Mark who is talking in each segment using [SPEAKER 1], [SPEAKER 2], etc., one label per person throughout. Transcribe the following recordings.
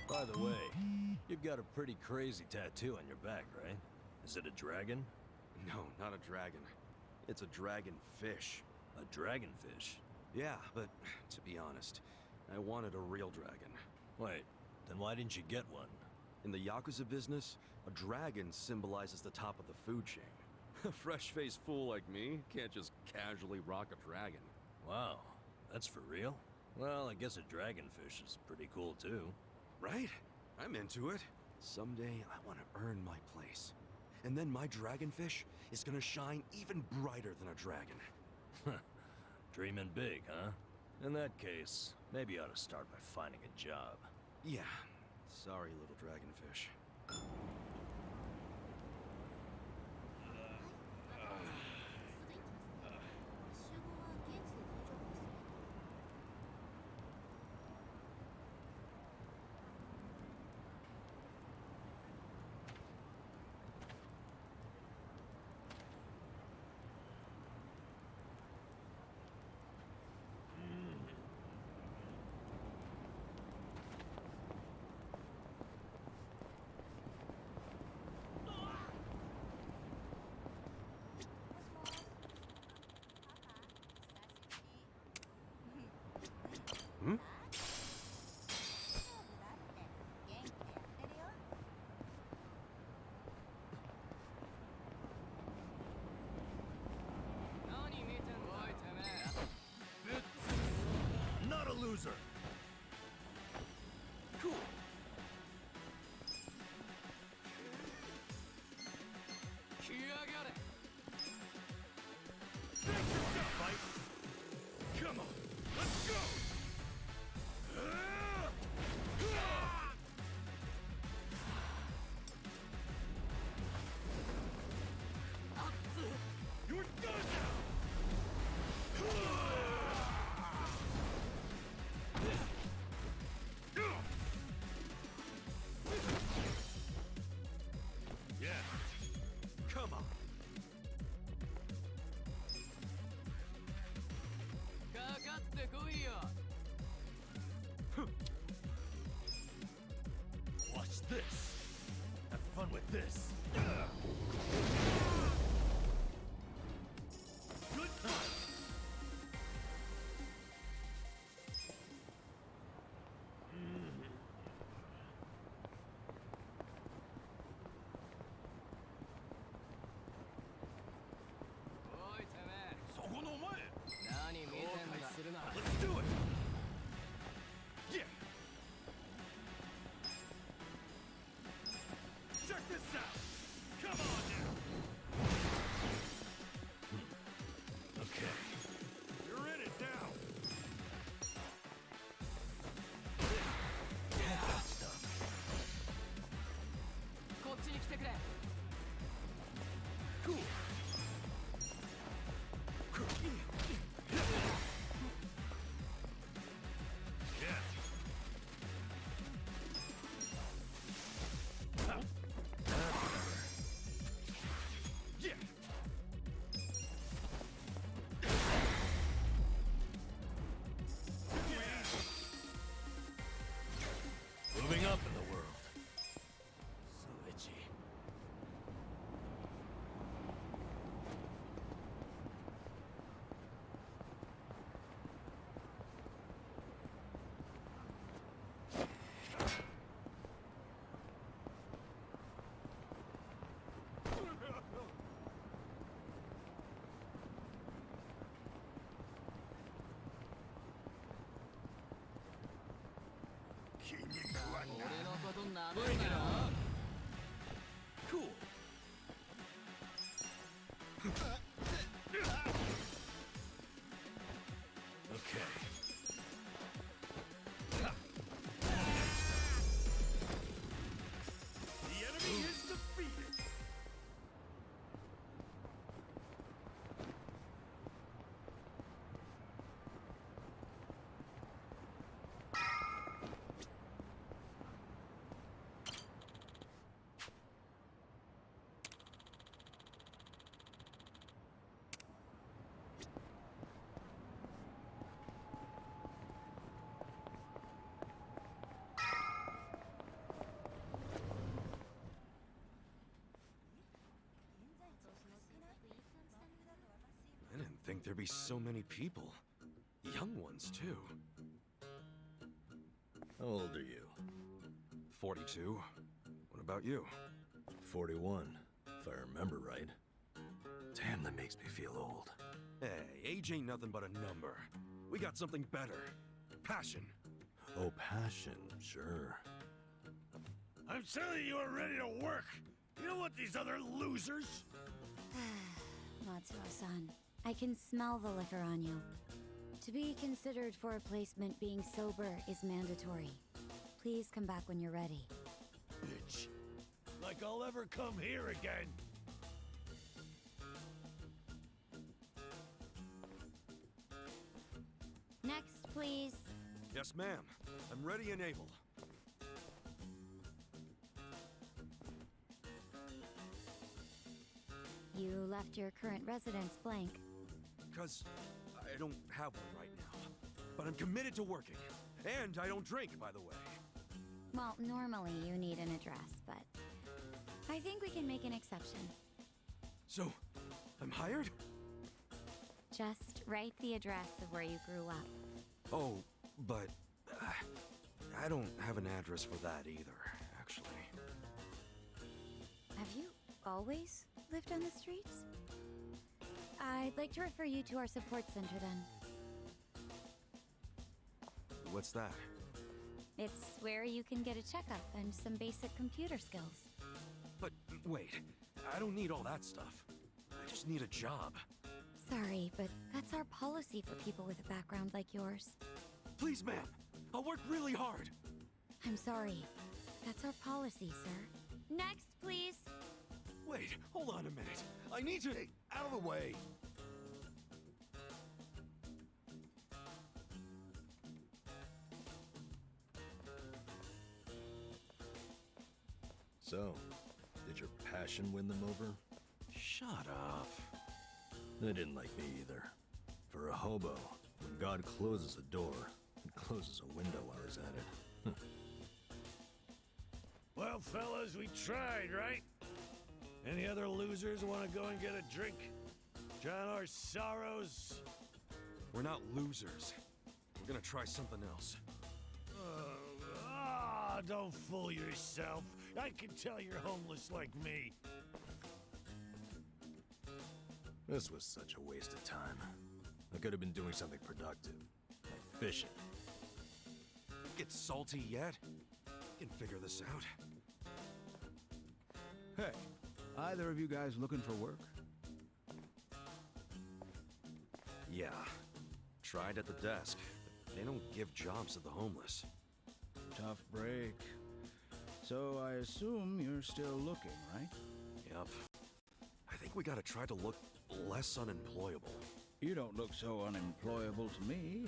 [SPEAKER 1] By the way, you've got a pretty crazy tattoo on your back, right? Is it a dragon?
[SPEAKER 2] No, not a dragon. It's a dragonfish.
[SPEAKER 1] A dragonfish?
[SPEAKER 2] Yeah, but to be honest, I wanted a real dragon.
[SPEAKER 1] Wait, then why didn't you get one?
[SPEAKER 2] In the Yakuza business, a dragon symbolizes the top of the food chain. A fresh-faced fool like me can't just casually rock a dragon.
[SPEAKER 1] Wow, that's for real? Well, I guess a dragonfish is pretty cool too.
[SPEAKER 2] Right? I'm into it. Someday I want to earn my place. And then my dragonfish is gonna shine even brighter than a dragon.
[SPEAKER 1] Dreaming big, huh? In that case, maybe you ought to start by finding a job.
[SPEAKER 2] Yeah. Sorry, little dragonfish.
[SPEAKER 1] ？Not a loser.
[SPEAKER 2] Cool.
[SPEAKER 1] Finish yourself, fight. Come on, let's go. You're done now. Yeah. Come on. Watch this. Have fun with this. Good time. Let's do it! Yeah! Check this out! Come on now! Okay. You're in it now! Get that stuff. Cool. Yeah. Yeah. Moving up in the world. So itchy. Bring it on! Cool. Okay. The enemy is defeated!
[SPEAKER 2] there'd be so many people. Young ones, too.
[SPEAKER 1] How old are you?
[SPEAKER 2] 42. What about you?
[SPEAKER 1] 41, if I remember right. Damn, that makes me feel old.
[SPEAKER 2] Hey, age ain't nothing but a number. We got something better. Passion.
[SPEAKER 1] Oh, passion, sure.
[SPEAKER 3] I'm telling you are ready to work. You know what these other losers?
[SPEAKER 4] Matsuo-san, I can smell the liquor on you. To be considered for a placement, being sober is mandatory. Please come back when you're ready.
[SPEAKER 3] Bitch. Like I'll ever come here again.
[SPEAKER 4] Next, please.
[SPEAKER 2] Yes, ma'am. I'm ready and able.
[SPEAKER 4] You left your current residence blank.
[SPEAKER 2] Because I don't have one right now. But I'm committed to working. And I don't drink, by the way.
[SPEAKER 4] Well, normally you need an address, but I think we can make an exception.
[SPEAKER 2] So, I'm hired?
[SPEAKER 4] Just write the address of where you grew up.
[SPEAKER 2] Oh, but I don't have an address for that either, actually.
[SPEAKER 4] Have you always lived on the streets? I'd like to refer you to our support center then.
[SPEAKER 2] What's that?
[SPEAKER 4] It's where you can get a checkup and some basic computer skills.
[SPEAKER 2] But wait, I don't need all that stuff. I just need a job.
[SPEAKER 4] Sorry, but that's our policy for people with a background like yours.
[SPEAKER 2] Please, ma'am. I'll work really hard.
[SPEAKER 4] I'm sorry. That's our policy, sir. Next, please.
[SPEAKER 2] Wait, hold on a minute. I need to...
[SPEAKER 3] Hey, out of the way.
[SPEAKER 1] So, did your passion win them over?
[SPEAKER 2] Shut up.
[SPEAKER 1] They didn't like me either. For a hobo, when God closes a door, he closes a window while he's at it.
[SPEAKER 3] Well, fellas, we tried, right? Any other losers want to go and get a drink? Drown our sorrows?
[SPEAKER 2] We're not losers. We're gonna try something else.
[SPEAKER 3] Don't fool yourself. I can tell you're homeless like me.
[SPEAKER 1] This was such a waste of time. I could have been doing something productive, like fishing.
[SPEAKER 2] Get salty yet? We can figure this out.
[SPEAKER 5] Hey, either of you guys looking for work?
[SPEAKER 2] Yeah. Tried at the desk, but they don't give jobs to the homeless.
[SPEAKER 5] Tough break. So I assume you're still looking, right?
[SPEAKER 2] Yep. I think we gotta try to look less unemployable.
[SPEAKER 5] You don't look so unemployable to me.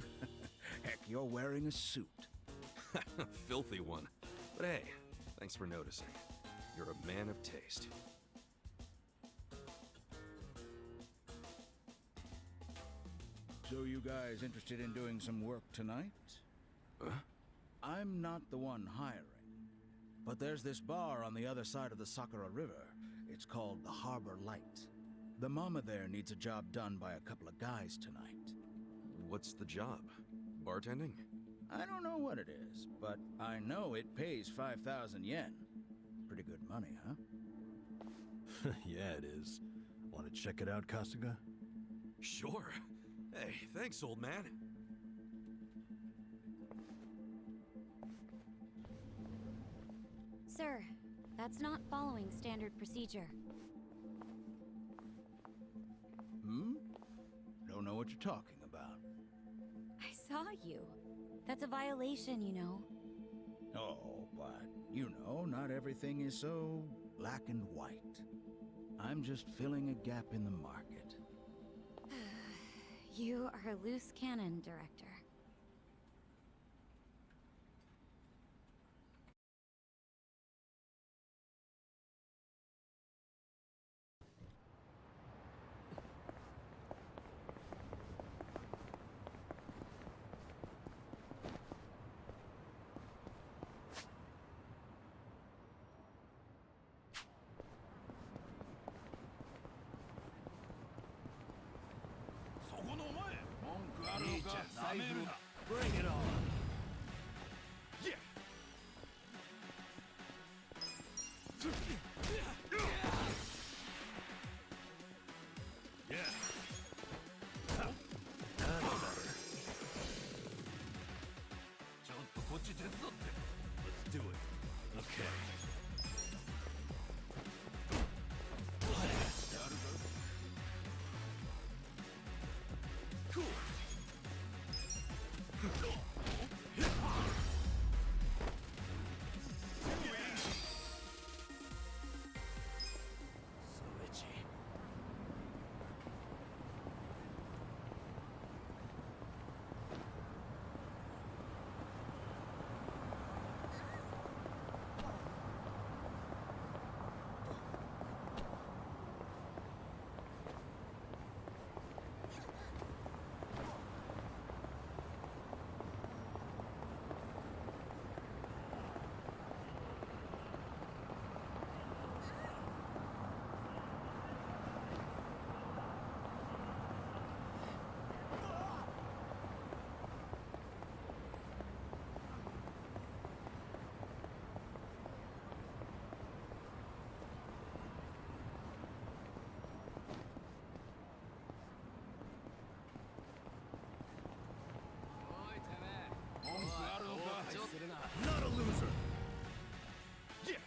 [SPEAKER 5] Heck, you're wearing a suit.
[SPEAKER 2] Filthy one. But hey, thanks for noticing. You're a man of taste.
[SPEAKER 5] So you guys interested in doing some work tonight?
[SPEAKER 2] Huh?
[SPEAKER 5] I'm not the one hiring. But there's this bar on the other side of the Sakura River. It's called the Harbor Light. The mama there needs a job done by a couple of guys tonight.
[SPEAKER 2] What's the job? Bartending?
[SPEAKER 5] I don't know what it is, but I know it pays 5,000 yen. Pretty good money, huh?
[SPEAKER 1] Yeah, it is. Want to check it out, Kasuga?
[SPEAKER 2] Sure. Hey, thanks, old man.
[SPEAKER 4] Sir, that's not following standard procedure.
[SPEAKER 5] Don't know what you're talking about.
[SPEAKER 4] I saw you. That's a violation, you know.
[SPEAKER 5] Oh, but, you know, not everything is so black and white. I'm just filling a gap in the market.
[SPEAKER 4] You are a loose cannon, Director.
[SPEAKER 3] Bring it on.
[SPEAKER 2] Yeah.
[SPEAKER 3] Yeah.
[SPEAKER 1] That's better.
[SPEAKER 3] Let's do it. Okay.
[SPEAKER 2] Cool.
[SPEAKER 3] So itchy. Not a loser.
[SPEAKER 2] Yeah.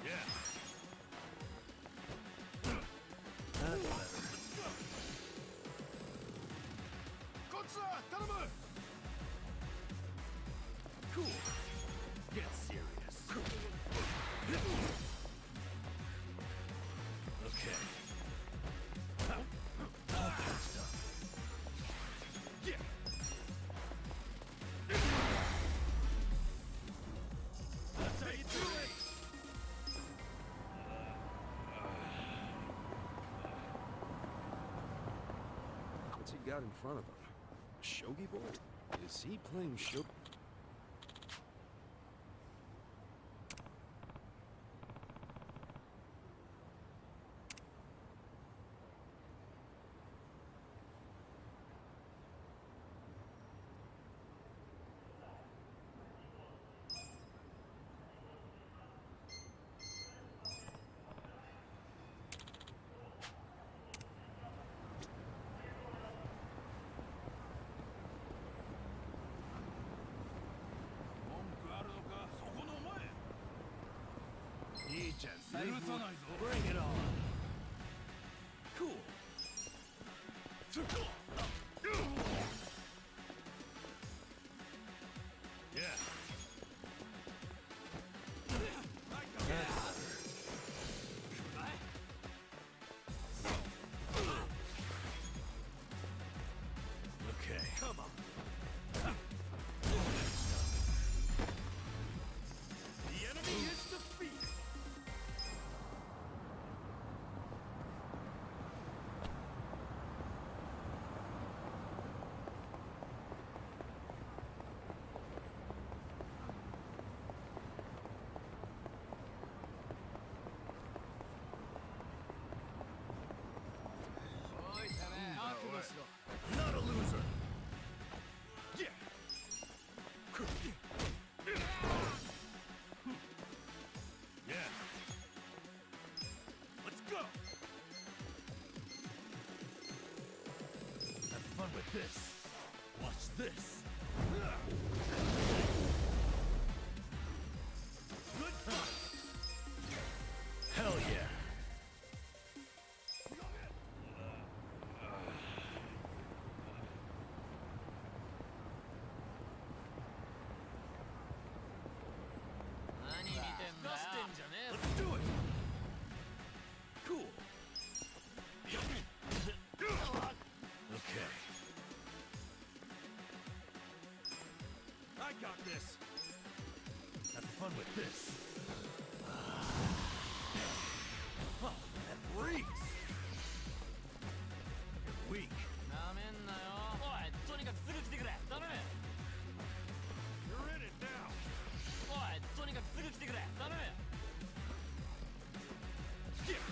[SPEAKER 3] Yeah.
[SPEAKER 1] That's better.
[SPEAKER 3] Cool. Get serious. Okay. All that stuff.
[SPEAKER 2] Yeah.
[SPEAKER 3] That's how you do it.
[SPEAKER 2] What's he got in front of him? A shogi board? Is he playing shogi?
[SPEAKER 3] Bring it on.
[SPEAKER 2] Cool.
[SPEAKER 3] Yeah. Okay.
[SPEAKER 2] Come on. The enemy is defeated.
[SPEAKER 3] Not a loser.
[SPEAKER 2] Yeah.
[SPEAKER 3] Yeah. Let's go. Have fun with this. Watch this. Good time. Hell yeah. Let's do it. Cool. Okay.
[SPEAKER 2] I got this.
[SPEAKER 3] Have fun with this. Oh, that reeks. You're weak.
[SPEAKER 2] You're in it now. Yeah.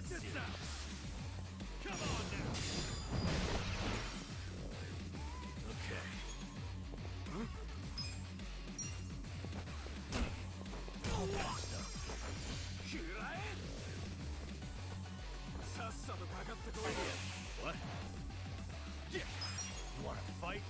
[SPEAKER 3] this out! Come on now! Okay.
[SPEAKER 2] Huh?
[SPEAKER 3] All that stuff. What? Yeah. You wanna fight?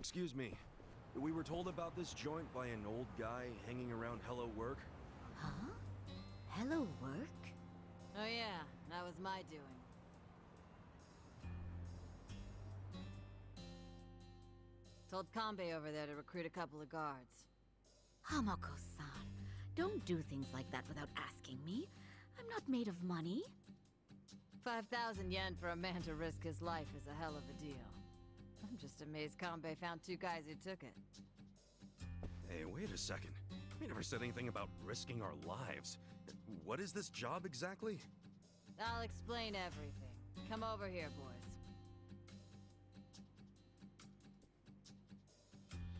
[SPEAKER 2] Excuse me. We were told about this joint by an old guy hanging around Hello Work.
[SPEAKER 4] Huh? Hello, work?
[SPEAKER 6] Oh yeah, that was my doing. Told Kanbei over there to recruit a couple of guards.
[SPEAKER 4] Hamako-san, don't do things like that without asking me. I'm not made of money.
[SPEAKER 6] 5,000 yen for a man to risk his life is a hell of a deal. I'm just amazed Kanbei found two guys who took it.
[SPEAKER 2] Hey, wait a second. We never said anything about risking our lives. What is this job exactly?
[SPEAKER 6] I'll explain everything. Come over here, boys.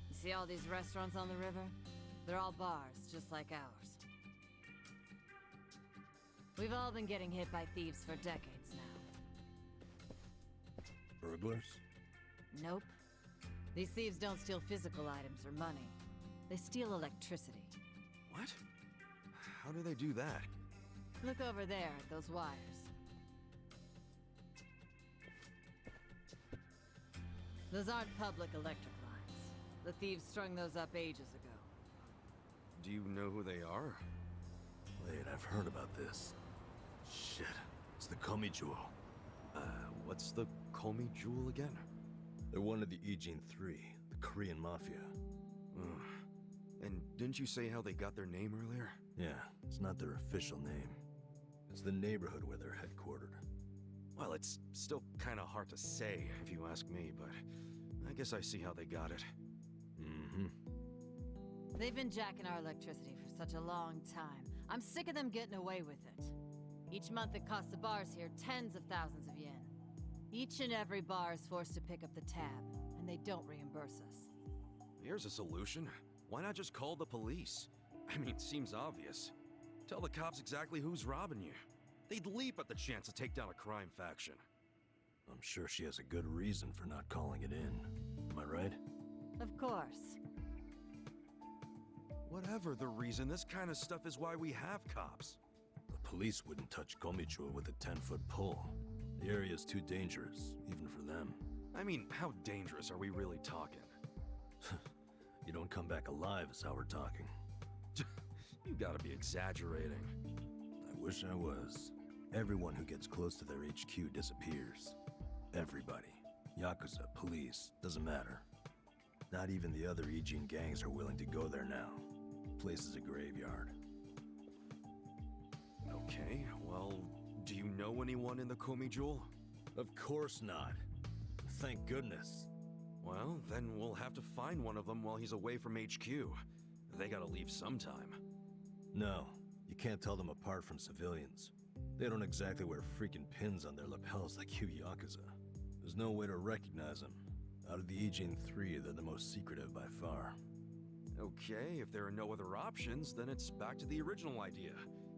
[SPEAKER 6] You see all these restaurants on the river? They're all bars, just like ours. We've all been getting hit by thieves for decades now.
[SPEAKER 1] Burglars?
[SPEAKER 6] Nope. These thieves don't steal physical items or money. They steal electricity.
[SPEAKER 2] What? How do they do that?
[SPEAKER 6] Look over there at those wires. Those aren't public electric lines. The thieves strung those up ages ago.
[SPEAKER 2] Do you know who they are?
[SPEAKER 1] Wait, I've heard about this. Shit, it's the Komi Jewel.
[SPEAKER 2] What's the Komi Jewel again?
[SPEAKER 1] They're one of the Ijin Three, the Korean Mafia.
[SPEAKER 2] Ugh. And didn't you say how they got their name earlier?
[SPEAKER 1] Yeah, it's not their official name. It's the neighborhood where they're headquartered.
[SPEAKER 2] Well, it's still kind of hard to say, if you ask me, but I guess I see how they got it.
[SPEAKER 1] Mm-hmm.
[SPEAKER 6] They've been jacking our electricity for such a long time. I'm sick of them getting away with it. Each month it costs the bars here tens of thousands of yen. Each and every bar is forced to pick up the tab, and they don't reimburse us.
[SPEAKER 2] Here's a solution. Why not just call the police? I mean, it seems obvious. Tell the cops exactly who's robbing you. They'd leap at the chance to take down a crime faction.
[SPEAKER 1] I'm sure she has a good reason for not calling it in. Am I right?
[SPEAKER 6] Of course.
[SPEAKER 2] Whatever the reason, this kind of stuff is why we have cops.
[SPEAKER 1] The police wouldn't touch Komichua with a 10-foot pole. The area's too dangerous, even for them.
[SPEAKER 2] I mean, how dangerous are we really talking?
[SPEAKER 1] You don't come back alive is how we're talking.
[SPEAKER 2] You gotta be exaggerating.
[SPEAKER 1] I wish I was. Everyone who gets close to their HQ disappears. Everybody. Yakuza, police, doesn't matter. Not even the other Ijin gangs are willing to go there now. The place is a graveyard.
[SPEAKER 2] Okay, well, do you know anyone in the Komi Jewel?
[SPEAKER 1] Of course not. Thank goodness.
[SPEAKER 2] Well, then we'll have to find one of them while he's away from HQ. They gotta leave sometime.
[SPEAKER 1] No, you can't tell them apart from civilians. They don't exactly wear freaking pins on their lapels like you Yakuza. There's no way to recognize them. Out of the Ijin 3, they're the most secretive by far.
[SPEAKER 2] Okay, if there are no other options, then it's back to the original idea.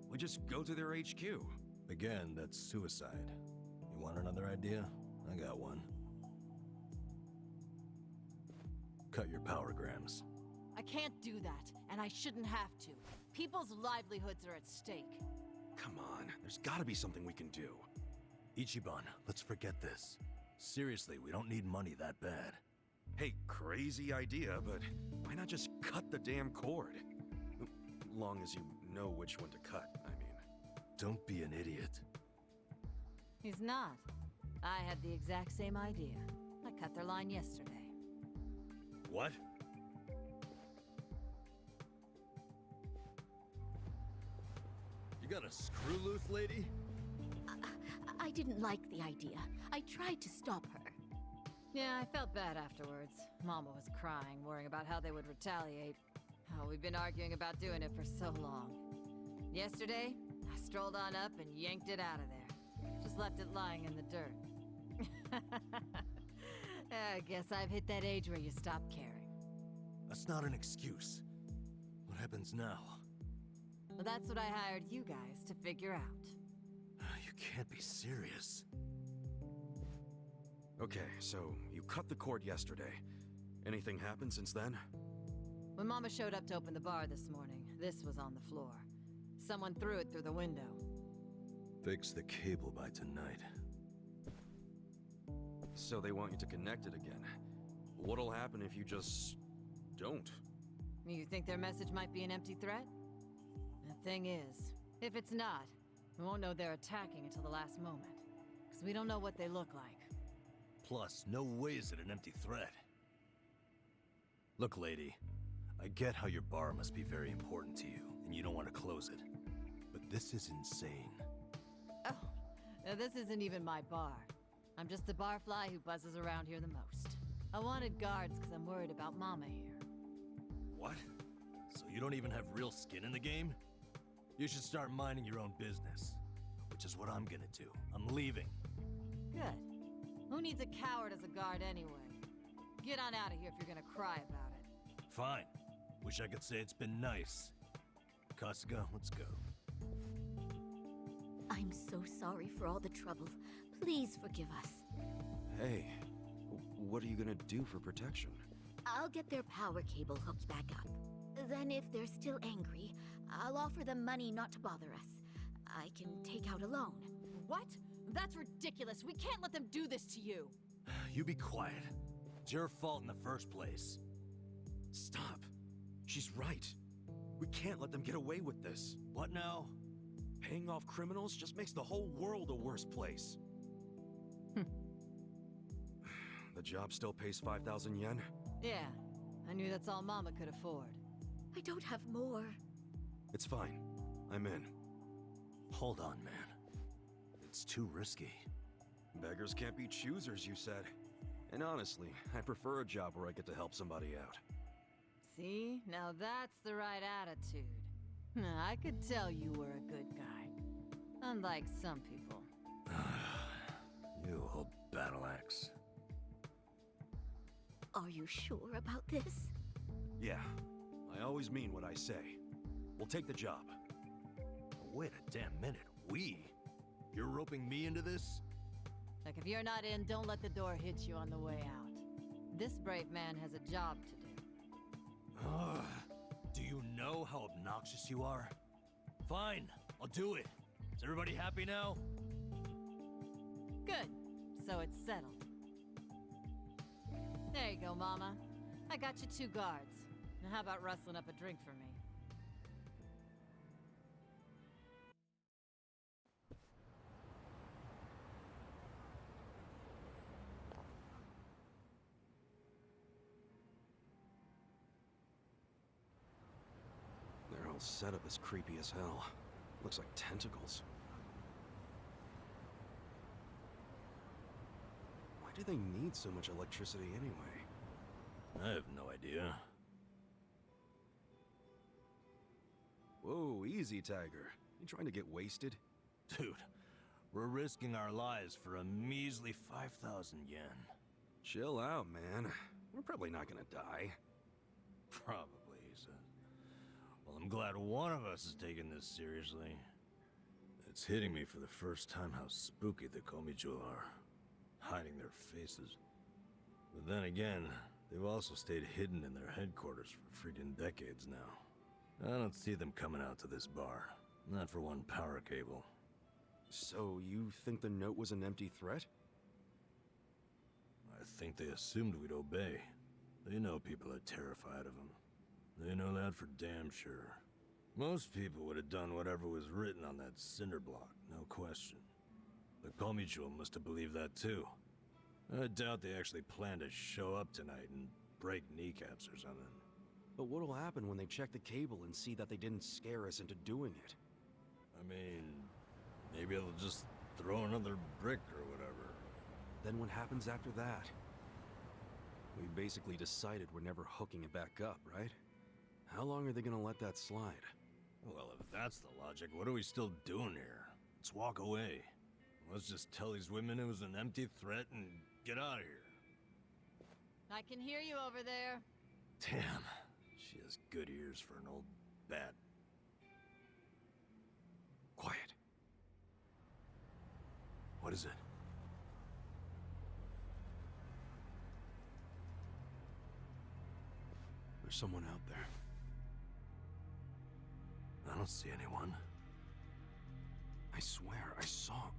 [SPEAKER 2] We just go to their HQ.
[SPEAKER 1] Again, that's suicide. You want another idea? I got one. Cut your powergrams.
[SPEAKER 6] I can't do that, and I shouldn't have to. People's livelihoods are at stake.
[SPEAKER 2] Come on, there's gotta be something we can do.
[SPEAKER 1] Ichiban, let's forget this. Seriously, we don't need money that bad.
[SPEAKER 2] Hey, crazy idea, but why not just cut the damn cord? Long as you know which one to cut, I mean.
[SPEAKER 1] Don't be an idiot.
[SPEAKER 6] He's not. I had the exact same idea. I cut their line yesterday.
[SPEAKER 1] What? You got a screw loose, lady?
[SPEAKER 4] I
[SPEAKER 7] I didn't like the idea. I tried to stop her.
[SPEAKER 6] Yeah, I felt bad afterwards. Mama was crying, worrying about how they would retaliate. Oh, we've been arguing about doing it for so long. Yesterday, I strolled on up and yanked it out of there. Just left it lying in the dirt. I guess I've hit that age where you stop caring.
[SPEAKER 1] That's not an excuse. What happens now?
[SPEAKER 6] Well, that's what I hired you guys to figure out.
[SPEAKER 1] You can't be serious.
[SPEAKER 2] Okay, so you cut the cord yesterday. Anything happened since then?
[SPEAKER 6] When Mama showed up to open the bar this morning, this was on the floor. Someone threw it through the window.
[SPEAKER 1] Fix the cable by tonight.
[SPEAKER 2] So they want you to connect it again. What'll happen if you just... don't?
[SPEAKER 6] You think their message might be an empty threat? The thing is, if it's not, we won't know they're attacking until the last moment. Because we don't know what they look like.
[SPEAKER 1] Plus, no way is it an empty threat. Look, lady, I get how your bar must be very important to you, and you don't want to close it. But this is insane.
[SPEAKER 6] Oh, now this isn't even my bar. I'm just the barfly who buzzes around here the most. I wanted guards because I'm worried about Mama here.
[SPEAKER 1] What? So you don't even have real skin in the game? You should start minding your own business. Which is what I'm gonna do. I'm leaving.
[SPEAKER 6] Good. Who needs a coward as a guard anyway? Get on out of here if you're gonna cry about it.
[SPEAKER 1] Fine. Wish I could say it's been nice. Kasuga, let's go.
[SPEAKER 7] I'm so sorry for all the trouble. Please forgive us.
[SPEAKER 2] Hey, what are you gonna do for protection?
[SPEAKER 7] I'll get their power cable hooked back up. Then if they're still angry, I'll offer them money not to bother us. I can take out a loan.
[SPEAKER 6] What? That's ridiculous. We can't let them do this to you.
[SPEAKER 1] You be quiet. It's your fault in the first place.
[SPEAKER 2] Stop. She's right. We can't let them get away with this.
[SPEAKER 1] What now?
[SPEAKER 2] Paying off criminals just makes the whole world a worse place. The job still pays 5,000 yen?
[SPEAKER 6] Yeah, I knew that's all Mama could afford.
[SPEAKER 7] I don't have more.
[SPEAKER 2] It's fine. I'm in.
[SPEAKER 1] Hold on, man. It's too risky.
[SPEAKER 2] Beggars can't be choosers, you said. And honestly, I prefer a job where I get to help somebody out.
[SPEAKER 6] See? Now that's the right attitude. I could tell you were a good guy. Unlike some people.
[SPEAKER 1] You old battle axe.
[SPEAKER 7] Are you sure about this?
[SPEAKER 2] Yeah, I always mean what I say. We'll take the job.
[SPEAKER 1] Wait a damn minute. We? You're roping me into this?
[SPEAKER 6] Like, if you're not in, don't let the door hit you on the way out. This brave man has a job to do.
[SPEAKER 1] Do you know how obnoxious you are? Fine, I'll do it. Is everybody happy now?
[SPEAKER 6] Good. So it's settled. There you go, Mama. I got you 2 guards. Now how about rustling up a drink for me?
[SPEAKER 2] Their whole setup is creepy as hell. Looks like tentacles. Why do they need so much electricity anyway?
[SPEAKER 1] I have no idea.
[SPEAKER 2] Whoa, easy, Tiger. You trying to get wasted?
[SPEAKER 1] Dude, we're risking our lives for a measly 5,000 yen.
[SPEAKER 2] Chill out, man. We're probably not gonna die.
[SPEAKER 1] Probably, he said. Well, I'm glad one of us is taking this seriously. It's hitting me for the first time how spooky the Komichu are. Hiding their faces. But then again, they've also stayed hidden in their headquarters for freaking decades now. I don't see them coming out to this bar. Not for one power cable.
[SPEAKER 2] So you think the note was an empty threat?
[SPEAKER 1] I think they assumed we'd obey. They know people are terrified of them. They know that for damn sure. Most people would have done whatever was written on that cinder block, no question. The Komichu must have believed that too. I doubt they actually plan to show up tonight and break kneecaps or something.
[SPEAKER 2] But what'll happen when they check the cable and see that they didn't scare us into doing it?
[SPEAKER 1] I mean, maybe they'll just throw another brick or whatever.
[SPEAKER 2] Then what happens after that? We basically decided we're never hooking it back up, right? How long are they gonna let that slide?
[SPEAKER 1] Well, if that's the logic, what are we still doing here? Let's walk away. Let's just tell these women it was an empty threat and get out of here.
[SPEAKER 6] I can hear you over there.
[SPEAKER 1] Damn, she has good ears for an old bat.
[SPEAKER 2] Quiet.
[SPEAKER 1] What is it?
[SPEAKER 2] There's someone out there.
[SPEAKER 1] I don't see anyone.
[SPEAKER 2] I swear, I saw...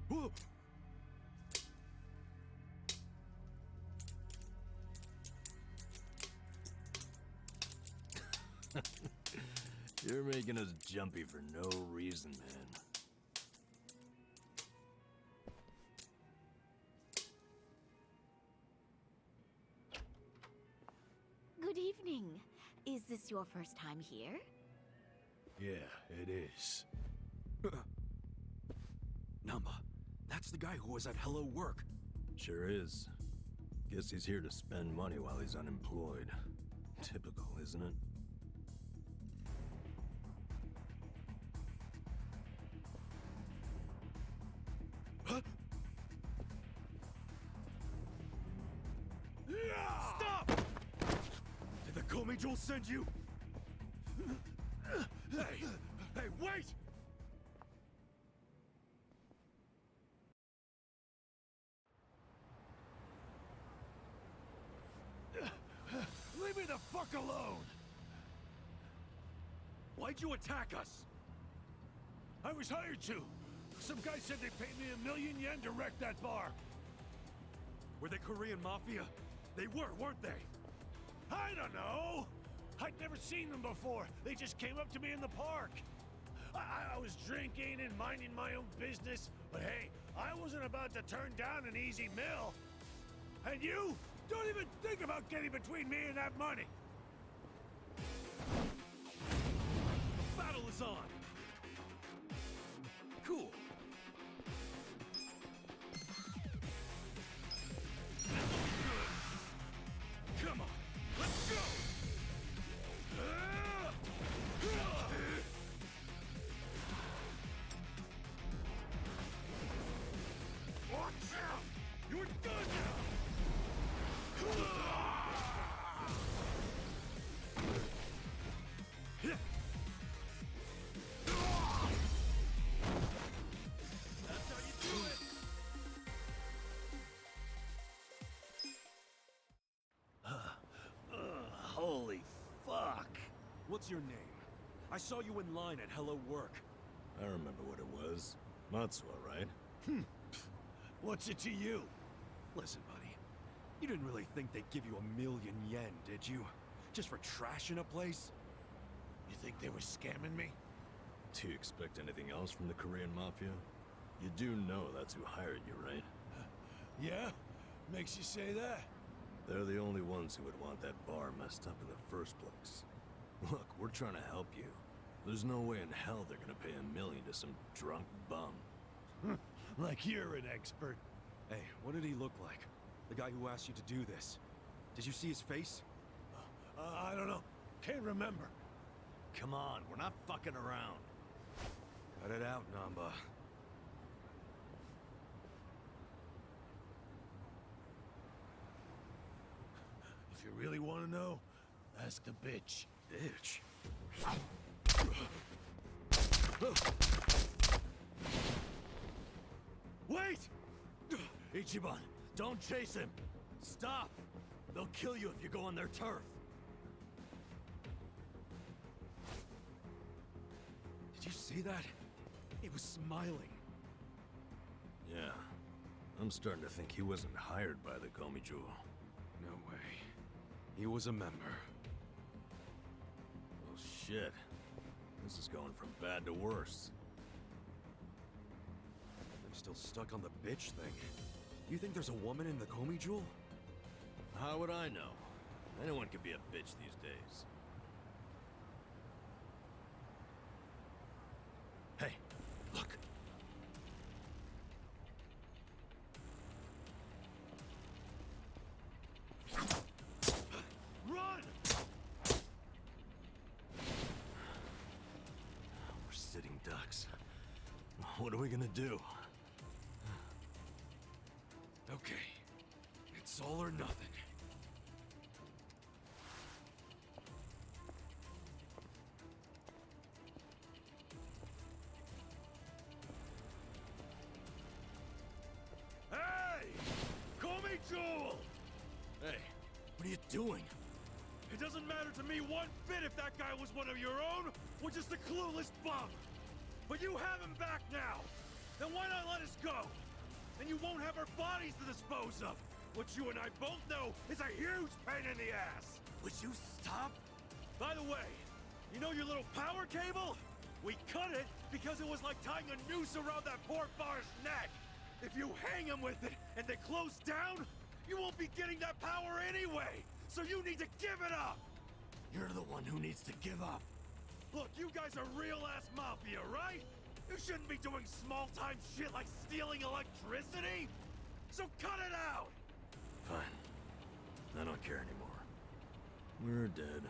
[SPEAKER 2] Whoa!
[SPEAKER 1] You're making us jumpy for no reason, man.
[SPEAKER 7] Good evening. Is this your first time here?
[SPEAKER 3] Yeah, it is.
[SPEAKER 2] Namba, that's the guy who was at Hello Work.
[SPEAKER 1] Sure is. Guess he's here to spend money while he's unemployed. Typical, isn't it?
[SPEAKER 2] Huh? Stop! Did the Komi Jewel send you? Hey! Hey, wait!
[SPEAKER 3] Leave me the fuck alone!
[SPEAKER 2] Why'd you attack us?
[SPEAKER 3] I was hired to. Some guy said they paid me 1,000,000 yen to wreck that bar.
[SPEAKER 2] Were they Korean Mafia? They were, weren't they?
[SPEAKER 3] I don't know. I'd never seen them before. They just came up to me in the park. I was drinking and minding my own business, but hey, I wasn't about to turn down an easy meal. And you? Don't even think about getting between me and that money.
[SPEAKER 2] The battle is on! Cool. Come on, let's go! Watch out! You're done now! That's how you do it!
[SPEAKER 3] Holy fuck.
[SPEAKER 2] What's your name? I saw you in line at Hello Work.
[SPEAKER 1] I remember what it was. Matsuo, right?
[SPEAKER 3] What's it to you?
[SPEAKER 2] Listen, buddy. You didn't really think they'd give you 1,000,000 yen, did you? Just for trashing a place?
[SPEAKER 3] You think they were scamming me?
[SPEAKER 1] Do you expect anything else from the Korean Mafia? You do know that's who hired you, right?
[SPEAKER 3] Yeah? Makes you say that?
[SPEAKER 1] They're the only ones who would want that bar messed up in the first place. Look, we're trying to help you. There's no way in hell they're gonna pay 1,000,000 to some drunk bum.
[SPEAKER 3] Like you're an expert.
[SPEAKER 2] Hey, what did he look like? The guy who asked you to do this. Did you see his face?
[SPEAKER 3] I don't know. Can't remember.
[SPEAKER 1] Come on, we're not fucking around.
[SPEAKER 2] Cut it out, Namba.
[SPEAKER 3] If you really want to know, ask the bitch.
[SPEAKER 2] Bitch.
[SPEAKER 3] Wait!
[SPEAKER 1] Ichiban, don't chase him. Stop. They'll kill you if you go on their turf.
[SPEAKER 2] Did you see that? He was smiling.
[SPEAKER 1] Yeah. I'm starting to think he wasn't hired by the Komi-jewel.
[SPEAKER 2] No way. He was a member.
[SPEAKER 1] Well, shit. This is going from bad to worse.
[SPEAKER 2] I'm still stuck on the bitch thing. You think there's a woman in the Komi Jewel?
[SPEAKER 1] How would I know? Anyone could be a bitch these days. Hey, look. What are we gonna do?
[SPEAKER 2] Okay. It's all or nothing.
[SPEAKER 3] Hey! Call me Joel!
[SPEAKER 1] Hey, what are you doing?
[SPEAKER 3] It doesn't matter to me one bit if that guy was one of your own or just a clueless bum. But you have him back now. Then why not let us go? And you won't have our bodies to dispose of. What you and I both know is a huge pain in the ass.
[SPEAKER 1] Would you stop?
[SPEAKER 3] By the way, you know your little power cable? We cut it because it was like tying a noose around that poor bar's neck. If you hang him with it and they close down, you won't be getting that power anyway. So you need to give it up.
[SPEAKER 1] You're the one who needs to give up.
[SPEAKER 3] Look, you guys are real-ass mafia, right? You shouldn't be doing small-time shit like stealing electricity. So cut it out.
[SPEAKER 1] Fine. I don't care anymore. We're dead.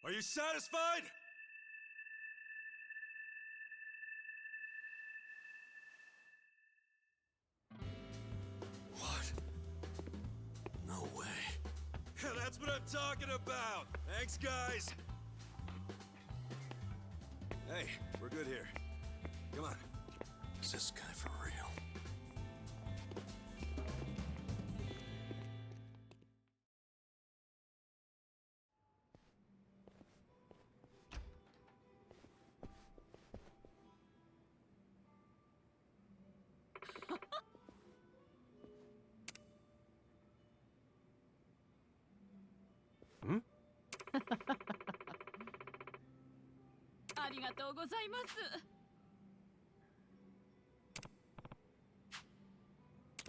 [SPEAKER 3] Are you satisfied?
[SPEAKER 1] What? No way.
[SPEAKER 3] That's what I'm talking about. Thanks, guys.
[SPEAKER 2] Hey, we're good here. Come on.
[SPEAKER 1] Is this guy for real?
[SPEAKER 2] Hmm?
[SPEAKER 6] ありがとうございます。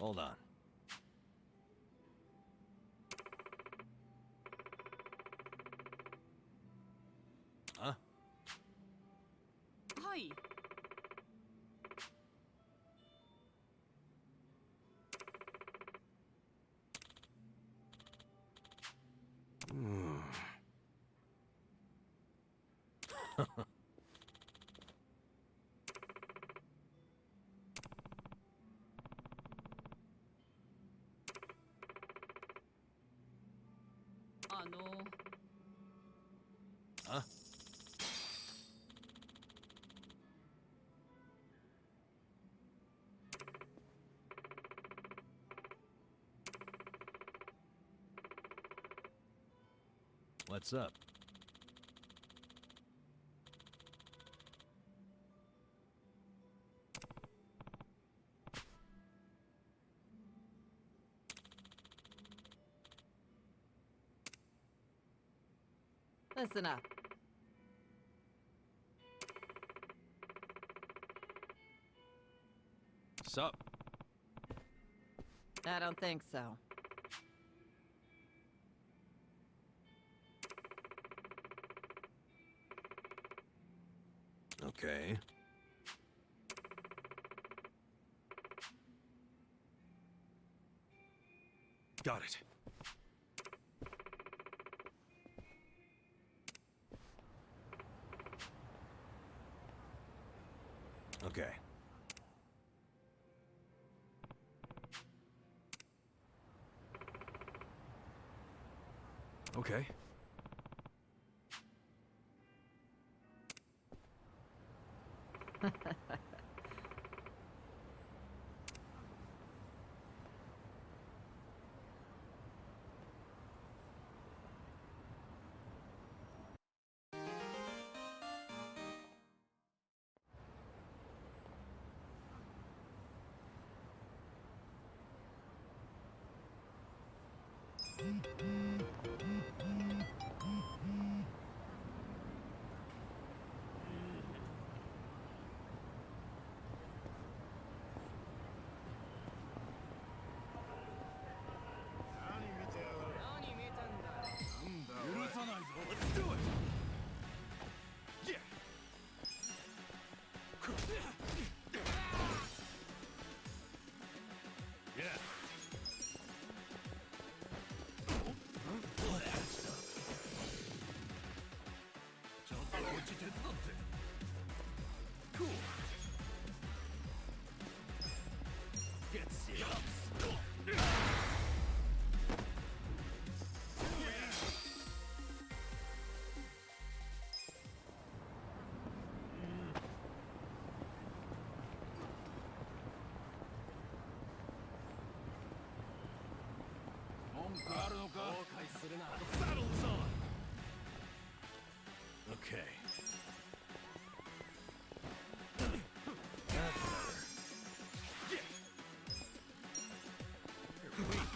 [SPEAKER 1] Hold on. Huh?
[SPEAKER 6] はい。
[SPEAKER 1] Huh? What's up?
[SPEAKER 6] Listen up.
[SPEAKER 2] Sup?
[SPEAKER 6] I don't think so.
[SPEAKER 1] Okay.
[SPEAKER 2] Got it.
[SPEAKER 1] Okay.
[SPEAKER 2] Okay.
[SPEAKER 3] The battle is on! Okay. That's better. You're weak.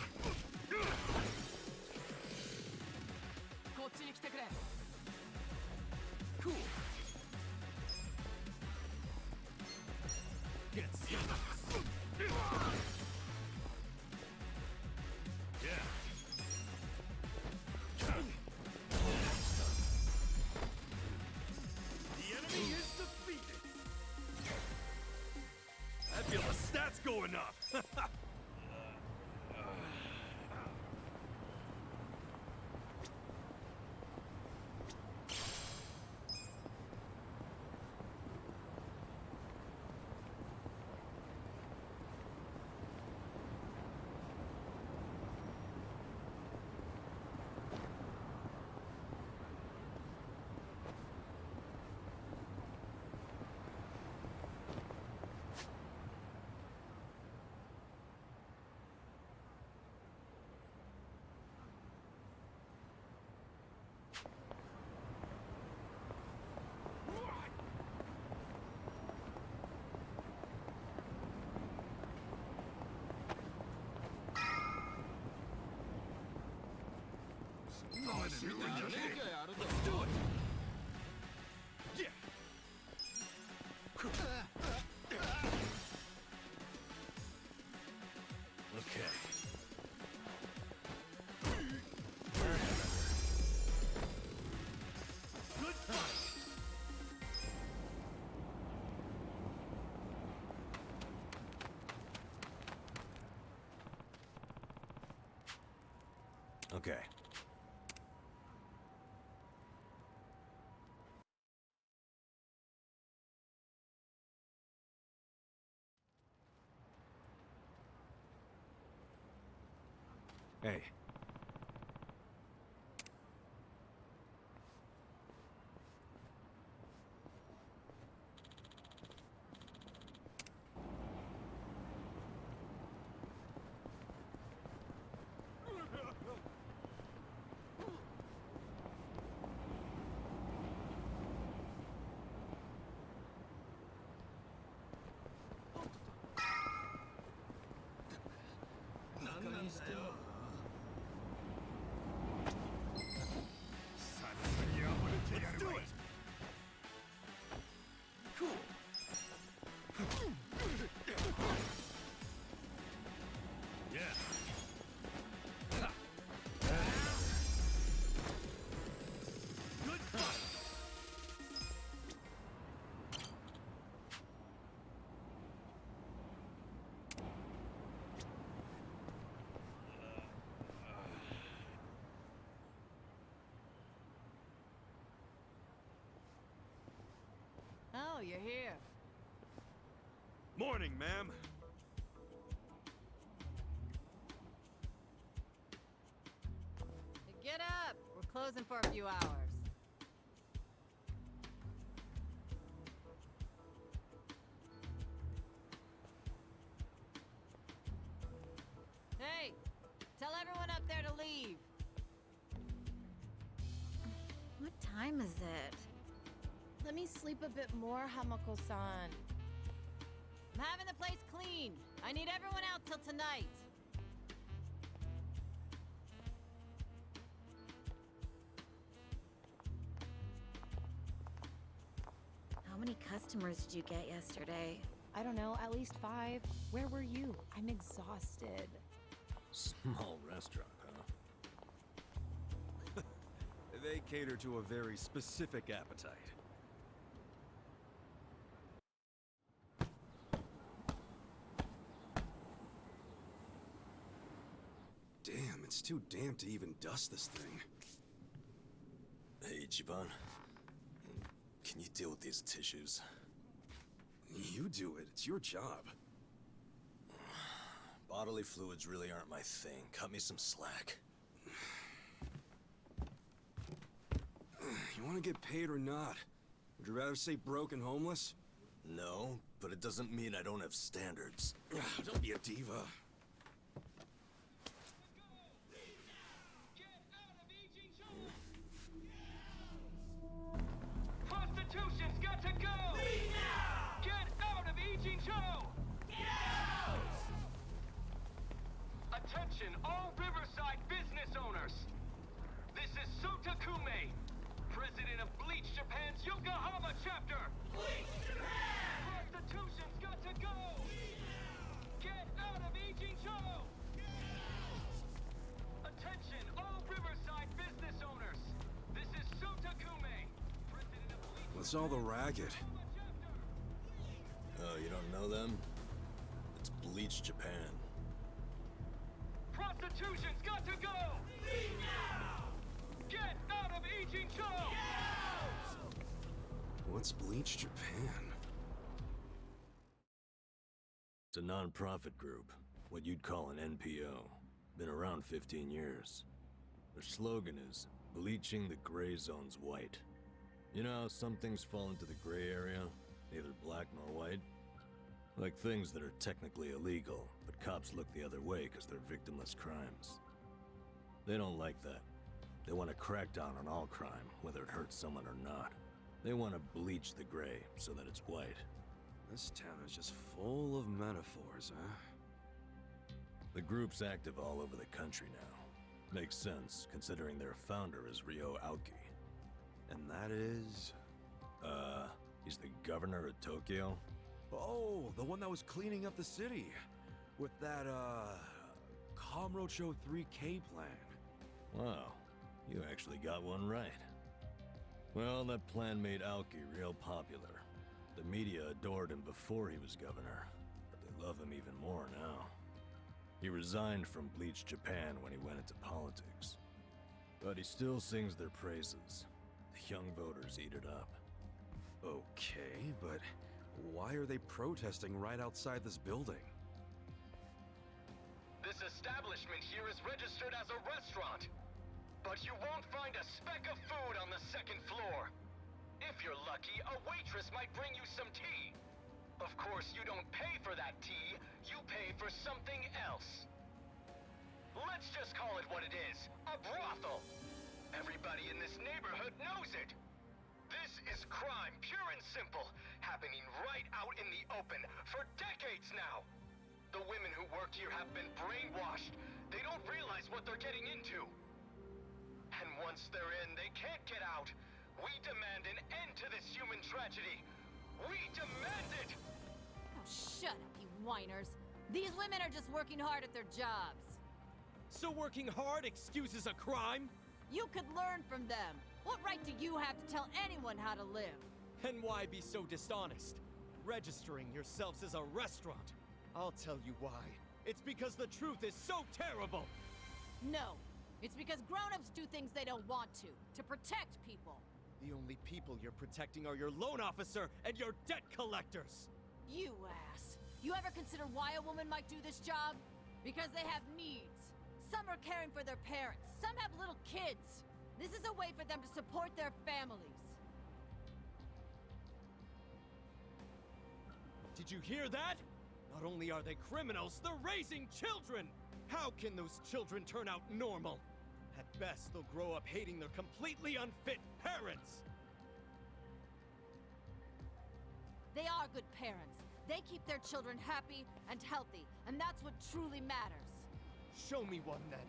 [SPEAKER 3] Cool. Get serious. Yeah. The enemy is defeated. I feel the stats going up. Let's do it! Yeah! Okay. Good fight!
[SPEAKER 1] Okay. Hey.
[SPEAKER 3] Let's do it! Cool! Yeah! Good fight!
[SPEAKER 6] Oh, you're here.
[SPEAKER 2] Morning, ma'am.
[SPEAKER 6] Get up! We're closing for a few hours. Hey! Tell everyone up there to leave.
[SPEAKER 7] What time is it?
[SPEAKER 8] Let me sleep a bit more, Hamako-san.
[SPEAKER 6] I'm having the place clean. I need everyone out till tonight.
[SPEAKER 7] How many customers did you get yesterday?
[SPEAKER 8] I don't know, at least 5. Where were you? I'm exhausted.
[SPEAKER 1] Small restaurant, huh?
[SPEAKER 2] They cater to a very specific appetite. Damn, it's too damp to even dust this thing.
[SPEAKER 1] Hey, Ichiban. Can you deal with these tissues?
[SPEAKER 2] You do it. It's your job.
[SPEAKER 1] Bodily fluids really aren't my thing. Cut me some slack.
[SPEAKER 2] You want to get paid or not? Would you rather say broke and homeless?
[SPEAKER 1] No, but it doesn't mean I don't have standards.
[SPEAKER 2] Don't be a diva.
[SPEAKER 9] Prostitution's got to go! Leave now! Get out of Ijincho! Get out! Attention, all Riverside business owners! This is Sotakume, president of Bleach Japan's Yokohama chapter! Bleach Japan! Prostitution's got to go! Get out of Ijincho! Attention, all Riverside business owners! This is Sotakume, president of Bleach...
[SPEAKER 2] What's all the racket?
[SPEAKER 1] Oh, you don't know them? It's Bleach Japan.
[SPEAKER 9] Prostitution's got to go! Leave now! Get out of Ijincho!
[SPEAKER 2] What's Bleach Japan?
[SPEAKER 1] It's a non-profit group, what you'd call an NPO. Been around 15 years. Their slogan is, bleaching the gray zones white. You know how some things fall into the gray area, neither black nor white? Like things that are technically illegal, but cops look the other way because they're victimless crimes. They don't like that. They want to crack down on all crime, whether it hurts someone or not. They want to bleach the gray so that it's white.
[SPEAKER 2] This town is just full of metaphors, huh?
[SPEAKER 1] The group's active all over the country now. Makes sense, considering their founder is Ryo Aoki.
[SPEAKER 2] And that is...
[SPEAKER 1] He's the governor of Tokyo?
[SPEAKER 2] Oh, the one that was cleaning up the city. With that, Kamurocho 3K plan.
[SPEAKER 1] Wow, you actually got one right. Well, that plan made Aoki real popular. The media adored him before he was governor, but they love him even more now. He resigned from Bleach Japan when he went into politics. But he still sings their praises. The young voters eat it up.
[SPEAKER 2] Okay, but why are they protesting right outside this building?
[SPEAKER 9] This establishment here is registered as a restaurant, but you won't find a speck of food on the second floor. If you're lucky, a waitress might bring you some tea. Of course, you don't pay for that tea, you pay for something else. Let's just call it what it is, a brothel. Everybody in this neighborhood knows it. This is crime, pure and simple, happening right out in the open for decades now. The women who work here have been brainwashed. They don't realize what they're getting into. And once they're in, they can't get out. We demand an end to this human tragedy. We demand it!
[SPEAKER 6] Oh, shut up, you whiners. These women are just working hard at their jobs.
[SPEAKER 10] So working hard excuses a crime?
[SPEAKER 6] You could learn from them. What right do you have to tell anyone how to live?
[SPEAKER 10] And why be so dishonest? Registering yourselves as a restaurant. I'll tell you why. It's because the truth is so terrible!
[SPEAKER 6] No. It's because grown-ups do things they don't want to protect people.
[SPEAKER 10] The only people you're protecting are your loan officer and your debt collectors!
[SPEAKER 6] You ass. You ever consider why a woman might do this job? Because they have needs. Some are caring for their parents. Some have little kids. This is a way for them to support their families.
[SPEAKER 10] Did you hear that? Not only are they criminals, they're raising children! How can those children turn out normal? At best, they'll grow up hating their completely unfit parents!
[SPEAKER 6] They are good parents. They keep their children happy and healthy, and that's what truly matters.
[SPEAKER 10] Show me one, then.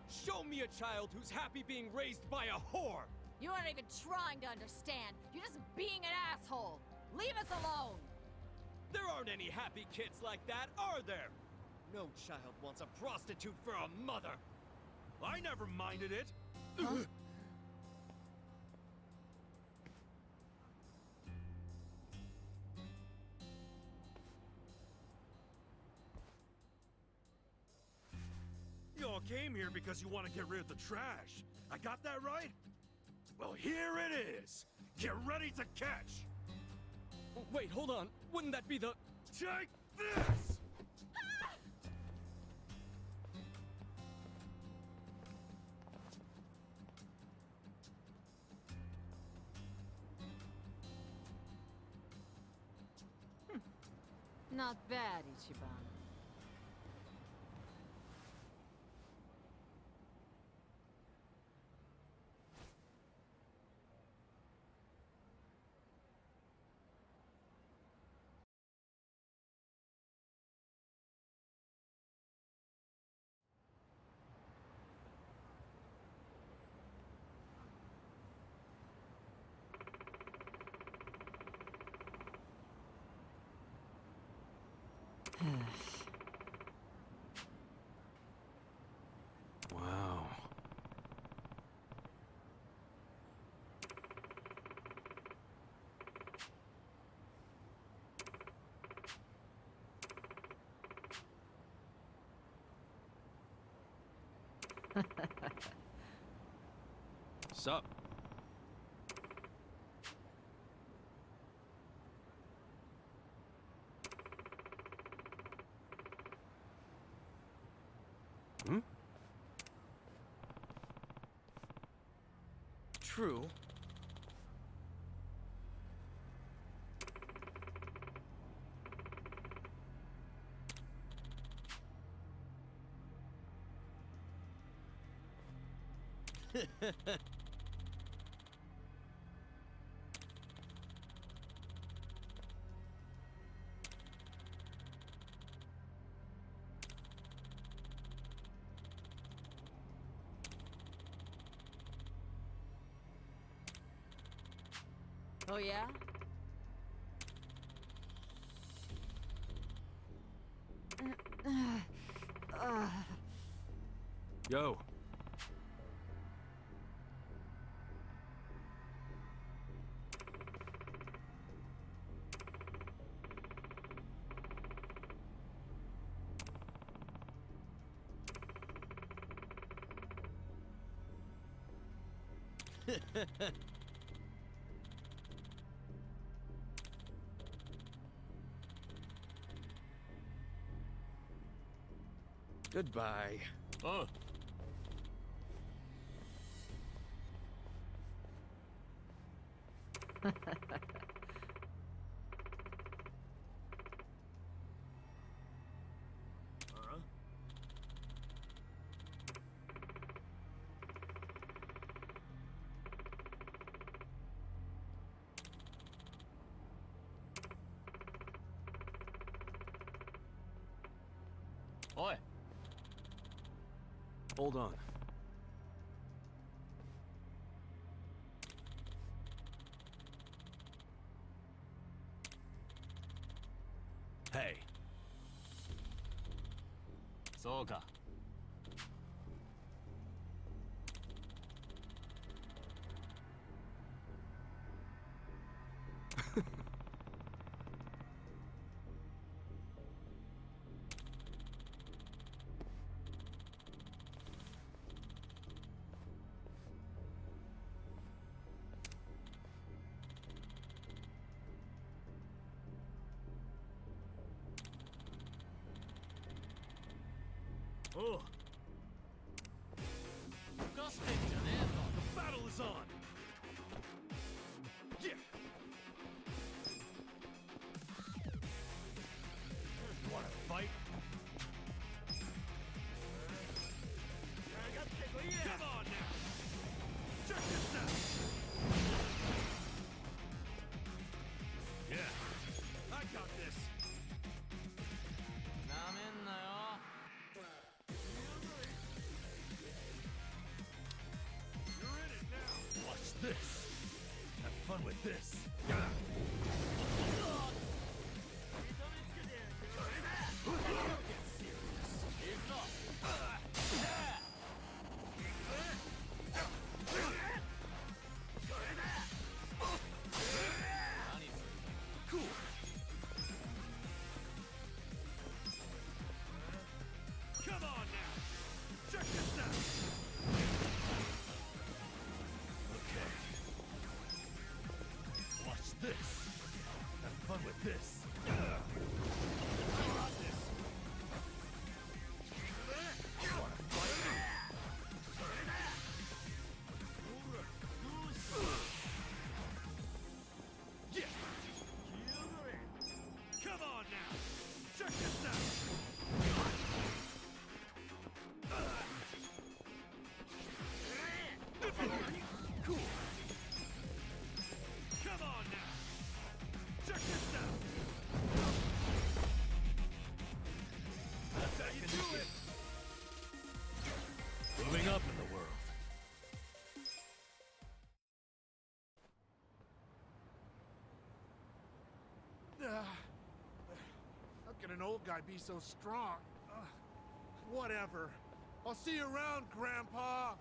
[SPEAKER 10] Show me a child who's happy being raised by a whore!
[SPEAKER 6] You aren't even trying to understand. You're just being an asshole. Leave us alone!
[SPEAKER 10] There aren't any happy kids like that, are there? No child wants a prostitute for a mother. I never minded it.
[SPEAKER 6] Huh?
[SPEAKER 3] You all came here because you want to get rid of the trash. I got that right? Well, here it is. Get ready to catch.
[SPEAKER 10] Wait, hold on. Wouldn't that be the...
[SPEAKER 3] Take this!
[SPEAKER 6] Not bad, Ichiban.
[SPEAKER 2] Sup? Hmm?
[SPEAKER 10] True.
[SPEAKER 6] Oh yeah?
[SPEAKER 2] Yo.
[SPEAKER 10] Goodbye.
[SPEAKER 2] Oh. Oi. Hold on. Hey. そうか。Oh.
[SPEAKER 3] The battle is on! Yeah! You wanna fight? Come on now! Check this out! Yeah, I got this! You're in it now! Watch this! Have fun with this! Cool! Come on now! Check this out! Okay. Watch this! Have fun with this! I got this! Wanna fight? Yeah! Come on now! Check this out! Cool! Come on now! Check this out! That's how you do it! Moving up in the world.
[SPEAKER 11] How can an old guy be so strong? Whatever. I'll see you around, Grandpa!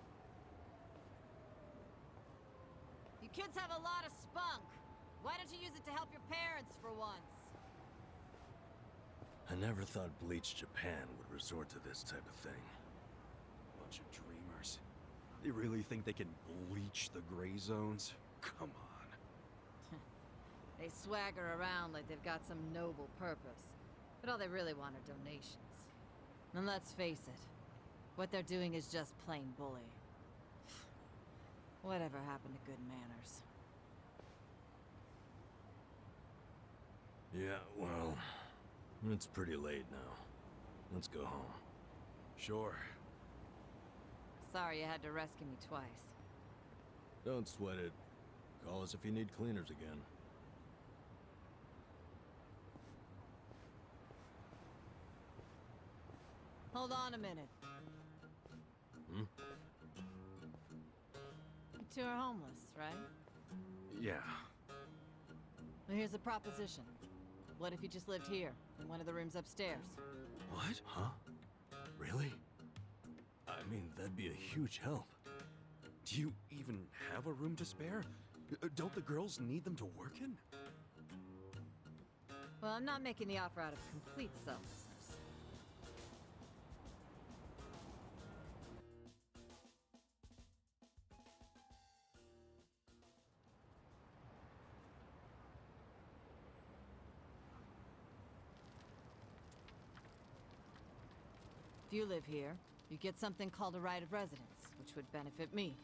[SPEAKER 6] You kids have a lot of spunk. Why don't you use it to help your parents for once?
[SPEAKER 1] I never thought Bleach Japan would resort to this type of thing.
[SPEAKER 3] Bunch of dreamers.
[SPEAKER 2] They really think they can bleach the gray zones? Come on.
[SPEAKER 6] They swagger around like they've got some noble purpose. But all they really want are donations. And let's face it, what they're doing is just plain bully. Whatever happened to good manners?
[SPEAKER 1] Yeah, well, it's pretty late now. Let's go home.
[SPEAKER 2] Sure.
[SPEAKER 6] Sorry you had to rescue me twice.
[SPEAKER 1] Don't sweat it. Call us if you need cleaners again.
[SPEAKER 6] Hold on a minute.
[SPEAKER 1] Hmm?
[SPEAKER 6] You two are homeless, right?
[SPEAKER 2] Yeah.
[SPEAKER 6] Well, here's the proposition. What if you just lived here, in one of the rooms upstairs?
[SPEAKER 1] What? Huh? Really? I mean, that'd be a huge help.
[SPEAKER 2] Do you even have a room to spare? Don't the girls need them to work in?
[SPEAKER 6] Well, I'm not making the offer out of complete selflessness. If you live here, you get something called a right of residence, which would benefit me.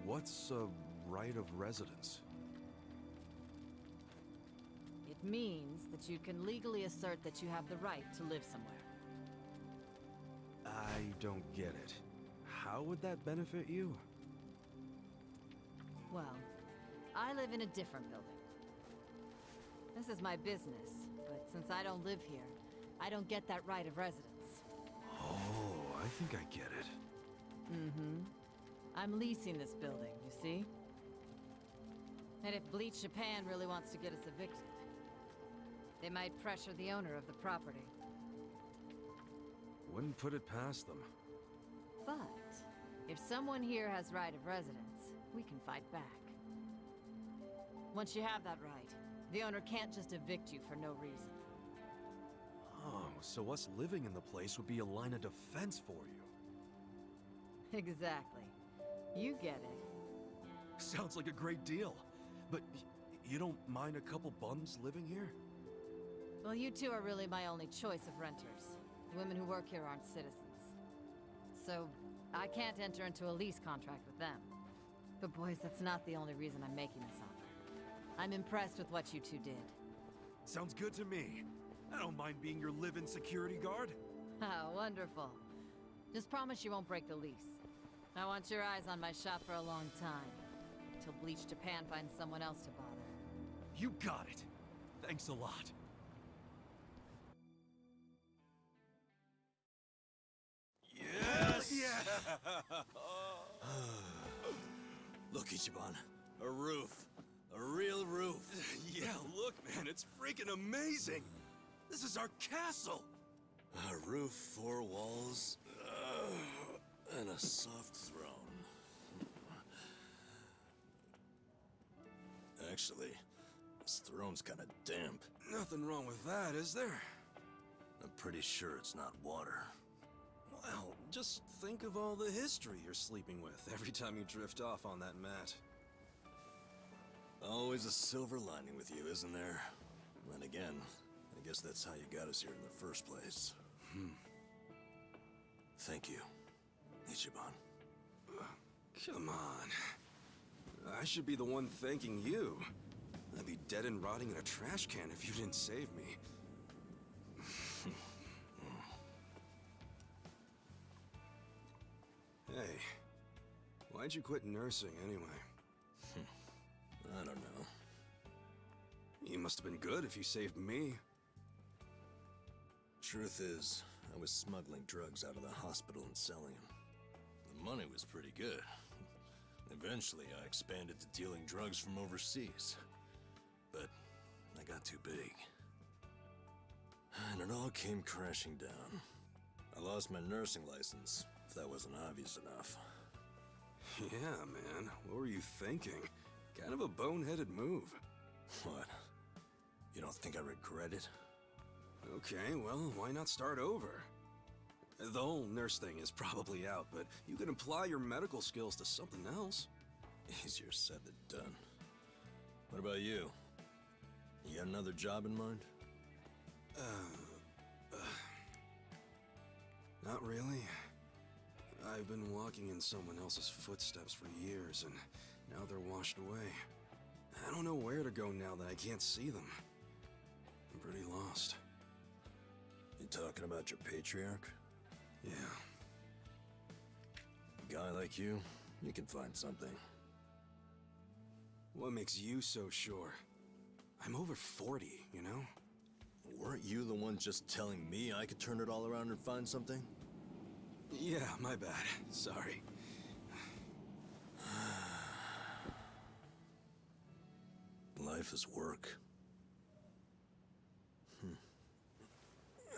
[SPEAKER 2] What's a right of residence?
[SPEAKER 6] It means that you can legally assert that you have the right to live somewhere.
[SPEAKER 2] I don't get it. How would that benefit you?
[SPEAKER 6] Well, I live in a different building. This is my business, but since I don't live here, I don't get that right of residence.
[SPEAKER 2] Oh, I think I get it.
[SPEAKER 6] Mm-hmm. I'm leasing this building, you see? And if Bleach Japan really wants to get us evicted, they might pressure the owner of the property.
[SPEAKER 2] Wouldn't put it past them.
[SPEAKER 6] But if someone here has right of residence, we can fight back. Once you have that right, the owner can't just evict you for no reason.
[SPEAKER 2] Oh, so us living in the place would be a line of defense for you.
[SPEAKER 6] Exactly. You get it.
[SPEAKER 2] Sounds like a great deal. But you don't mind a couple bums living here?
[SPEAKER 6] Well, you two are really my only choice of renters. The women who work here aren't citizens. So, I can't enter into a lease contract with them. But boys, that's not the only reason I'm making this offer. I'm impressed with what you two did.
[SPEAKER 2] Sounds good to me. I don't mind being your live-in security guard.
[SPEAKER 6] Ah, wonderful. Just promise you won't break the lease. I want your eyes on my shop for a long time. Till Bleach Japan finds someone else to bother.
[SPEAKER 2] You got it. Thanks a lot.
[SPEAKER 1] Yes!
[SPEAKER 2] Yeah!
[SPEAKER 1] Look, Ichiban. A roof. A real roof.
[SPEAKER 2] Yeah, look, man, it's freaking amazing. This is our castle.
[SPEAKER 1] A roof, 4 walls, and a soft throne. Actually, this throne's kind of damp.
[SPEAKER 2] Nothing wrong with that, is there?
[SPEAKER 1] I'm pretty sure it's not water.
[SPEAKER 2] Well, just think of all the history you're sleeping with every time you drift off on that mat.
[SPEAKER 1] Always a silver lining with you, isn't there? Then again, I guess that's how you got us here in the first place. Thank you, Ichiban.
[SPEAKER 2] Come on. I should be the one thanking you. I'd be dead and rotting in a trash can if you didn't save me. Hey, why'd you quit nursing anyway?
[SPEAKER 1] I don't know.
[SPEAKER 2] You must have been good if you saved me.
[SPEAKER 1] Truth is, I was smuggling drugs out of the hospital and selling them. The money was pretty good. Eventually, I expanded to dealing drugs from overseas. But I got too big. And it all came crashing down. I lost my nursing license, if that wasn't obvious enough.
[SPEAKER 2] Yeah, man. What were you thinking? Kind of a boneheaded move.
[SPEAKER 1] What? You don't think I regret it?
[SPEAKER 2] Okay, well, why not start over? The whole nurse thing is probably out, but you can apply your medical skills to something else.
[SPEAKER 1] Easier said than done. What about you? You got another job in mind?
[SPEAKER 2] Not really. I've been walking in someone else's footsteps for years, and now they're washed away. I don't know where to go now that I can't see them. I'm pretty lost.
[SPEAKER 1] You talking about your patriarch?
[SPEAKER 2] Yeah.
[SPEAKER 1] A guy like you can find something.
[SPEAKER 2] What makes you so sure? I'm over 40, you know?
[SPEAKER 1] Weren't you the one just telling me I could turn it all around and find something?
[SPEAKER 2] Yeah, my bad. Sorry.
[SPEAKER 1] Life is work.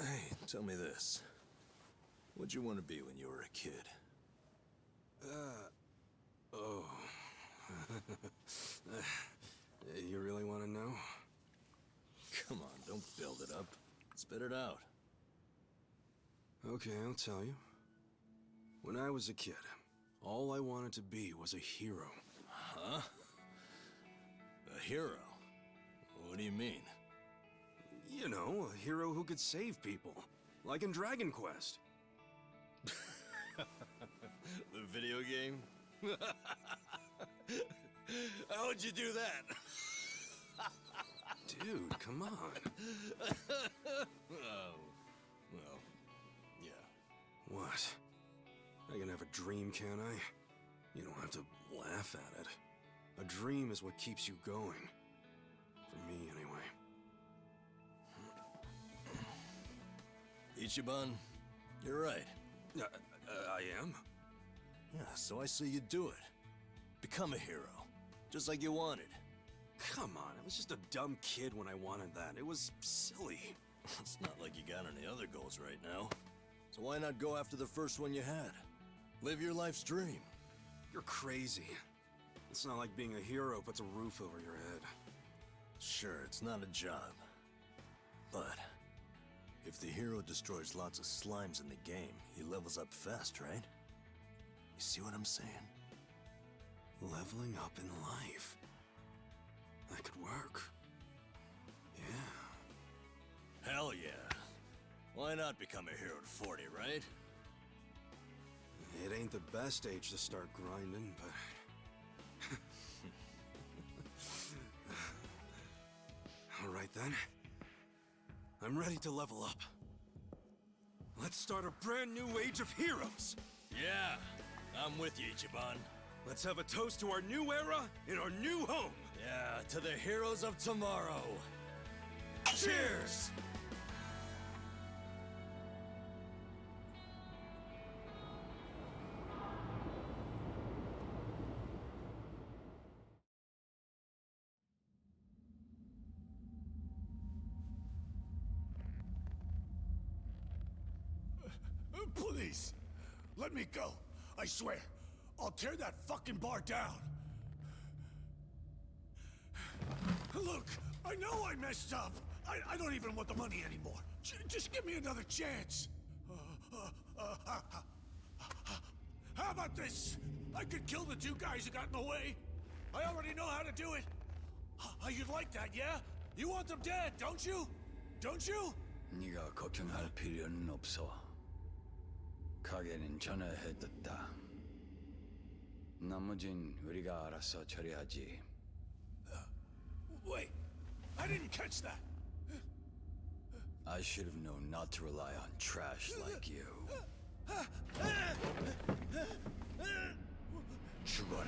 [SPEAKER 1] Hey, tell me this. What'd you want to be when you were a kid?
[SPEAKER 2] Oh. You really want to know?
[SPEAKER 1] Come on, don't build it up. Spit it out.
[SPEAKER 2] Okay, I'll tell you. When I was a kid, all I wanted to be was a hero.
[SPEAKER 1] Huh? A hero? What do you mean?
[SPEAKER 2] You know, a hero who could save people. Like in Dragon Quest.
[SPEAKER 1] The video game? How'd you do that?
[SPEAKER 2] Dude, come on.
[SPEAKER 1] Oh, well, yeah.
[SPEAKER 2] What? I can have a dream, can't I? You don't have to laugh at it. A dream is what keeps you going. For me, anyway.
[SPEAKER 1] Ichiban, you're right.
[SPEAKER 2] I am?
[SPEAKER 1] Yeah, so I say you do it. Become a hero. Just like you wanted.
[SPEAKER 2] Come on, I was just a dumb kid when I wanted that. It was silly.
[SPEAKER 1] It's not like you got any other goals right now. So why not go after the first one you had? Live your life's dream.
[SPEAKER 2] You're crazy. It's not like being a hero puts a roof over your head.
[SPEAKER 1] Sure, it's not a job. But if the hero destroys lots of slimes in the game, he levels up fast, right? You see what I'm saying?
[SPEAKER 2] Leveling up in life. That could work. Yeah.
[SPEAKER 1] Hell yeah. Why not become a hero at 40, right?
[SPEAKER 2] It ain't the best age to start grinding, but... Alright then. I'm ready to level up. Let's start a brand new age of heroes!
[SPEAKER 1] Yeah, I'm with you, Ichiban.
[SPEAKER 2] Let's have a toast to our new era in our new home!
[SPEAKER 1] Yeah, to the heroes of tomorrow. Cheers!
[SPEAKER 3] Please, let me go. I swear, I'll tear that fucking bar down. Look, I know I messed up. I don't even want the money anymore. Just give me another chance. How about this? I could kill the two guys who got in the way. I already know how to do it. You'd like that, yeah? You want them dead, don't you? Don't you?
[SPEAKER 12] 네가 걱정할 필요는 없어. 가게는 전화해뒀다. 나머진 우리가 알아서 처리하지.
[SPEAKER 3] Wait, I didn't catch that.
[SPEAKER 12] I should have known not to rely on trash like you. 죽어라.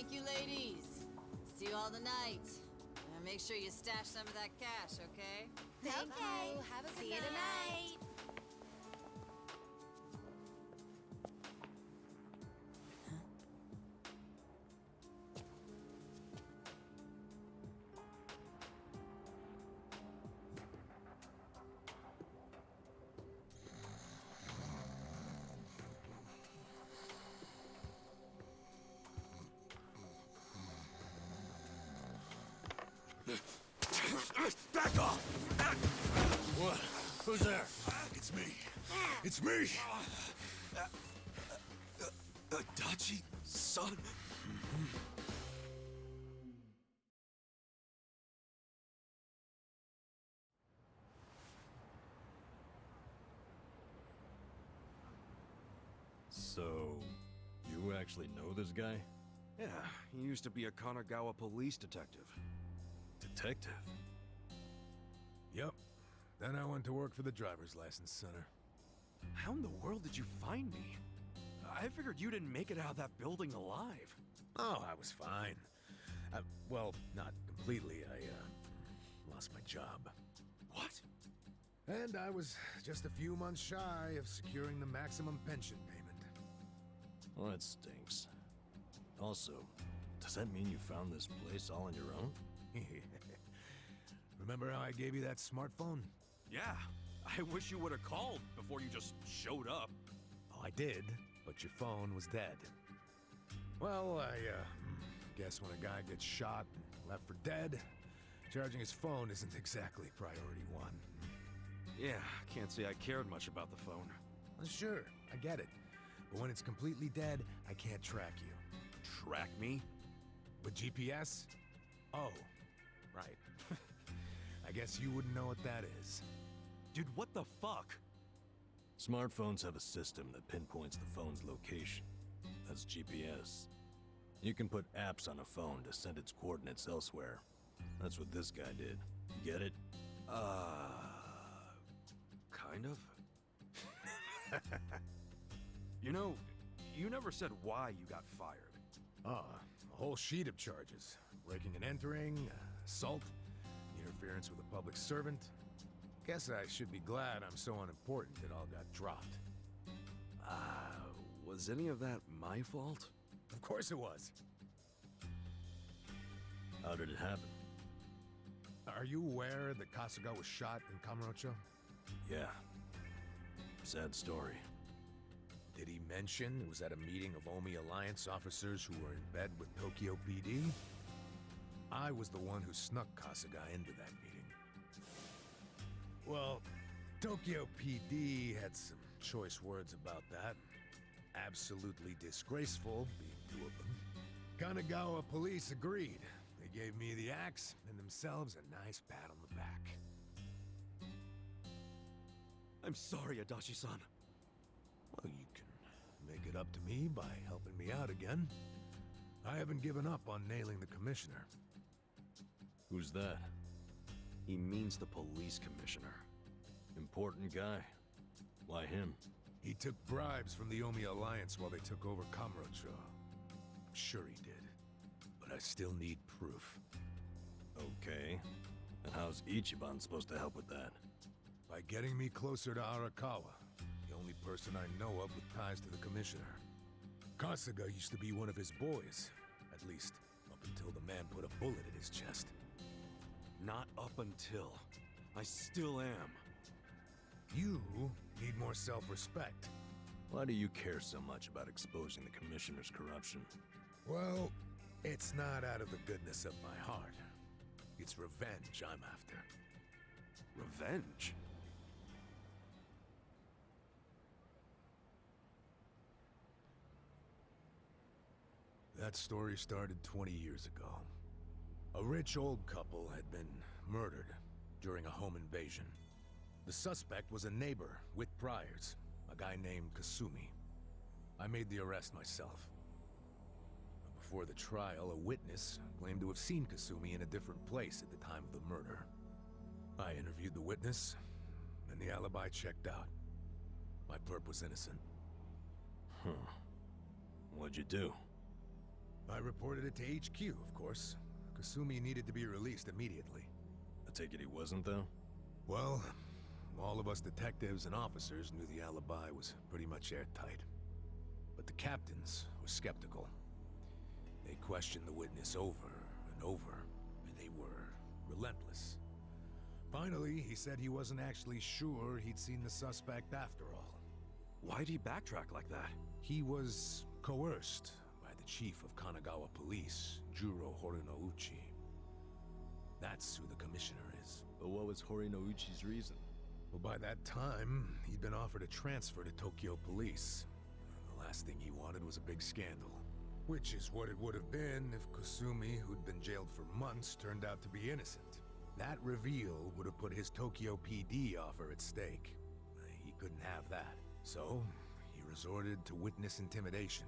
[SPEAKER 6] Thank you, ladies. See you all tonight. And make sure you stash some of that cash, okay?
[SPEAKER 7] Thank you.
[SPEAKER 8] Have a good
[SPEAKER 7] See you tonight.
[SPEAKER 3] Back off! What? Who's there? It's me. It's me!
[SPEAKER 2] Adachi, son?
[SPEAKER 1] So, you actually know this guy?
[SPEAKER 2] Yeah, he used to be a Kanagawa police detective.
[SPEAKER 1] Detective?
[SPEAKER 13] Yep. Then I went to work for the driver's license center.
[SPEAKER 2] How in the world did you find me? I figured you didn't make it out of that building alive.
[SPEAKER 13] Oh, I was fine. Well, not completely. I lost my job.
[SPEAKER 2] What?
[SPEAKER 13] And I was just a few months shy of securing the maximum pension payment.
[SPEAKER 1] Well, that stinks. Also, does that mean you found this place all on your own?
[SPEAKER 13] Remember how I gave you that smartphone?
[SPEAKER 2] Yeah, I wish you would have called before you just showed up.
[SPEAKER 13] Oh, I did, but your phone was dead. Well, I guess when a guy gets shot and left for dead, charging his phone isn't exactly priority one.
[SPEAKER 2] Yeah, can't say I cared much about the phone.
[SPEAKER 13] Well, sure, I get it. But when it's completely dead, I can't track you.
[SPEAKER 2] Track me?
[SPEAKER 13] With GPS? Oh, right. I guess you wouldn't know what that is.
[SPEAKER 2] Dude, what the fuck?
[SPEAKER 1] Smartphones have a system that pinpoints the phone's location. That's GPS. You can put apps on a phone to send its coordinates elsewhere. That's what this guy did. Get it?
[SPEAKER 2] Kind of. You know, you never said why you got fired.
[SPEAKER 13] A whole sheet of charges. Breaking and entering, assault, interference with a public servant. Guess I should be glad I'm so unimportant it all got dropped.
[SPEAKER 2] Was any of that my fault?
[SPEAKER 13] Of course it was.
[SPEAKER 1] How did it happen?
[SPEAKER 13] Are you aware that Kasuga was shot in Kamurocho?
[SPEAKER 1] Yeah. Sad story.
[SPEAKER 13] Did he mention it was at a meeting of Omi Alliance officers who were in bed with Tokyo PD? I was the one who snuck Kasuga into that meeting. Well, Tokyo PD had some choice words about that. Absolutely disgraceful, being two of them. Kanagawa police agreed. They gave me the axe and themselves a nice pat on the back.
[SPEAKER 2] I'm sorry, Adachi-san.
[SPEAKER 13] Well, you can make it up to me by helping me out again. I haven't given up on nailing the commissioner.
[SPEAKER 1] Who's that?
[SPEAKER 2] He means the police commissioner.
[SPEAKER 1] Important guy. Why him?
[SPEAKER 13] He took bribes from the Omi Alliance while they took over Kamurocho. I'm sure he did. But I still need proof.
[SPEAKER 1] Okay. And how's Ichiban supposed to help with that?
[SPEAKER 13] By getting me closer to Arakawa, the only person I know of with ties to the commissioner. Kasuga used to be one of his boys. At least, up until the man put a bullet in his chest.
[SPEAKER 2] Not up until. I still am.
[SPEAKER 13] You need more self-respect.
[SPEAKER 1] Why do you care so much about exposing the Commissioner's corruption?
[SPEAKER 13] Well, it's not out of the goodness of my heart. It's revenge I'm after.
[SPEAKER 2] Revenge?
[SPEAKER 13] That story started 20 years ago. A rich old couple had been murdered during a home invasion. The suspect was a neighbor with priors, a guy named Kasumi. I made the arrest myself. Before the trial, a witness claimed to have seen Kasumi in a different place at the time of the murder. I interviewed the witness, and the alibi checked out. My perp was innocent.
[SPEAKER 1] Huh. What'd you do?
[SPEAKER 13] I reported it to HQ, of course. Kasumi needed to be released immediately.
[SPEAKER 1] I take it he wasn't, though?
[SPEAKER 13] Well, all of us detectives and officers knew the alibi was pretty much airtight. But the captains were skeptical. They questioned the witness over and over, and they were relentless. Finally, he said he wasn't actually sure he'd seen the suspect after all.
[SPEAKER 2] Why'd he backtrack like that?
[SPEAKER 13] He was coerced by the chief of Kanagawa Police, Juro Horinouchi. That's who the commissioner is.
[SPEAKER 1] But what was Horinouchi's reason?
[SPEAKER 13] Well, by that time, he'd been offered a transfer to Tokyo Police. The last thing he wanted was a big scandal. Which is what it would have been if Kasumi, who'd been jailed for months, turned out to be innocent. That reveal would have put his Tokyo PD offer at stake. He couldn't have that. So, he resorted to witness intimidation.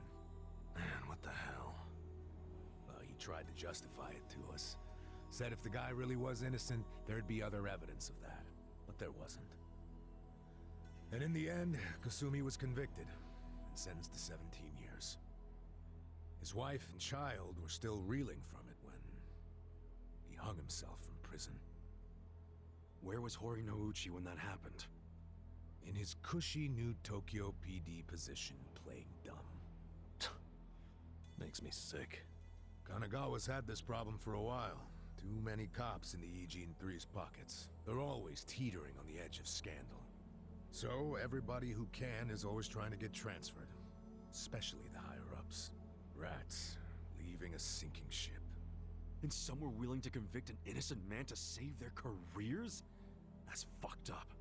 [SPEAKER 1] Man, what the hell?
[SPEAKER 13] Well, he tried to justify it to us. Said if the guy really was innocent, there'd be other evidence of that. But there wasn't. And in the end, Kasumi was convicted and sentenced to 17 years. His wife and child were still reeling from it when he hung himself from prison.
[SPEAKER 2] Where was Horinouchi when that happened?
[SPEAKER 13] In his cushy new Tokyo PD position, playing dumb.
[SPEAKER 1] Makes me sick.
[SPEAKER 13] Kanagawa's had this problem for a while. Too many cops in the Eugene 3's pockets. They're always teetering on the edge of scandal. So everybody who can is always trying to get transferred. Especially the higher-ups. Rats, leaving a sinking ship.
[SPEAKER 2] And some were willing to convict an innocent man to save their careers? That's fucked up.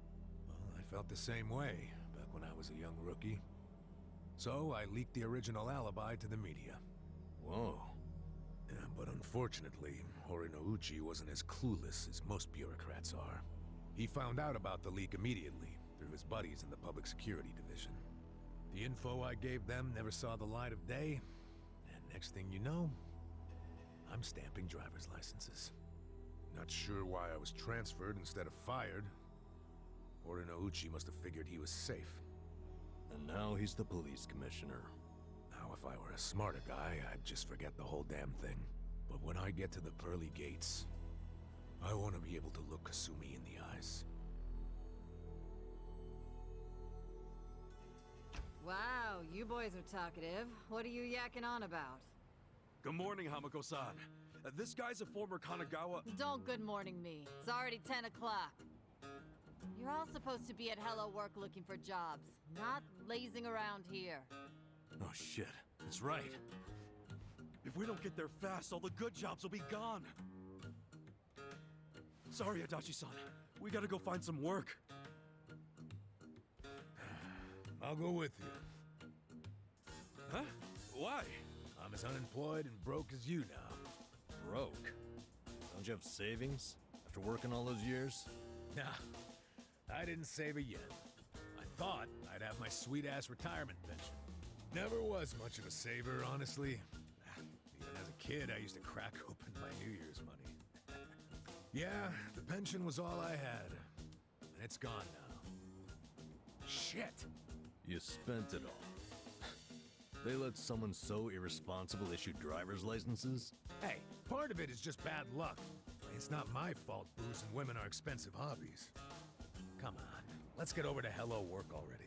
[SPEAKER 13] Well, I felt the same way back when I was a young rookie. So I leaked the original alibi to the media.
[SPEAKER 1] Whoa.
[SPEAKER 13] Yeah, but unfortunately, Horinouchi wasn't as clueless as most bureaucrats are. He found out about the leak immediately, through his buddies in the Public Security Division. The info I gave them never saw the light of day, and next thing you know, I'm stamping driver's licenses. Not sure why I was transferred instead of fired. Horinouchi must have figured he was safe.
[SPEAKER 1] And now he's the police commissioner.
[SPEAKER 13] Now, if I were a smarter guy, I'd just forget the whole damn thing. But when I get to the pearly gates, I want to be able to look Kasumi in the eyes.
[SPEAKER 6] Wow, you boys are talkative. What are you yakking on about?
[SPEAKER 2] Good morning, Hamako-san. This guy's a former Kanagawa...
[SPEAKER 6] Don't good morning me. It's already 10 o'clock. You're all supposed to be at Hello Work looking for jobs, not lazing around here.
[SPEAKER 1] Oh shit, that's right.
[SPEAKER 2] If we don't get there fast, all the good jobs will be gone. Sorry, Adachi-san. We gotta go find some work.
[SPEAKER 13] I'll go with you.
[SPEAKER 2] Huh? Why?
[SPEAKER 13] I'm as unemployed and broke as you now.
[SPEAKER 1] Broke? Don't you have savings? After working all those years?
[SPEAKER 13] Nah, I didn't save a yen. I thought I'd have my sweet-ass retirement pension. Never was much of a saver, honestly. Even as a kid, I used to crack open my New Year's money. Yeah, the pension was all I had. And it's gone now. Shit!
[SPEAKER 1] You spent it all. They let someone so irresponsible issue driver's licenses?
[SPEAKER 13] Hey, part of it is just bad luck. It's not my fault booze and women are expensive hobbies. Come on, let's get over to Hello Work already.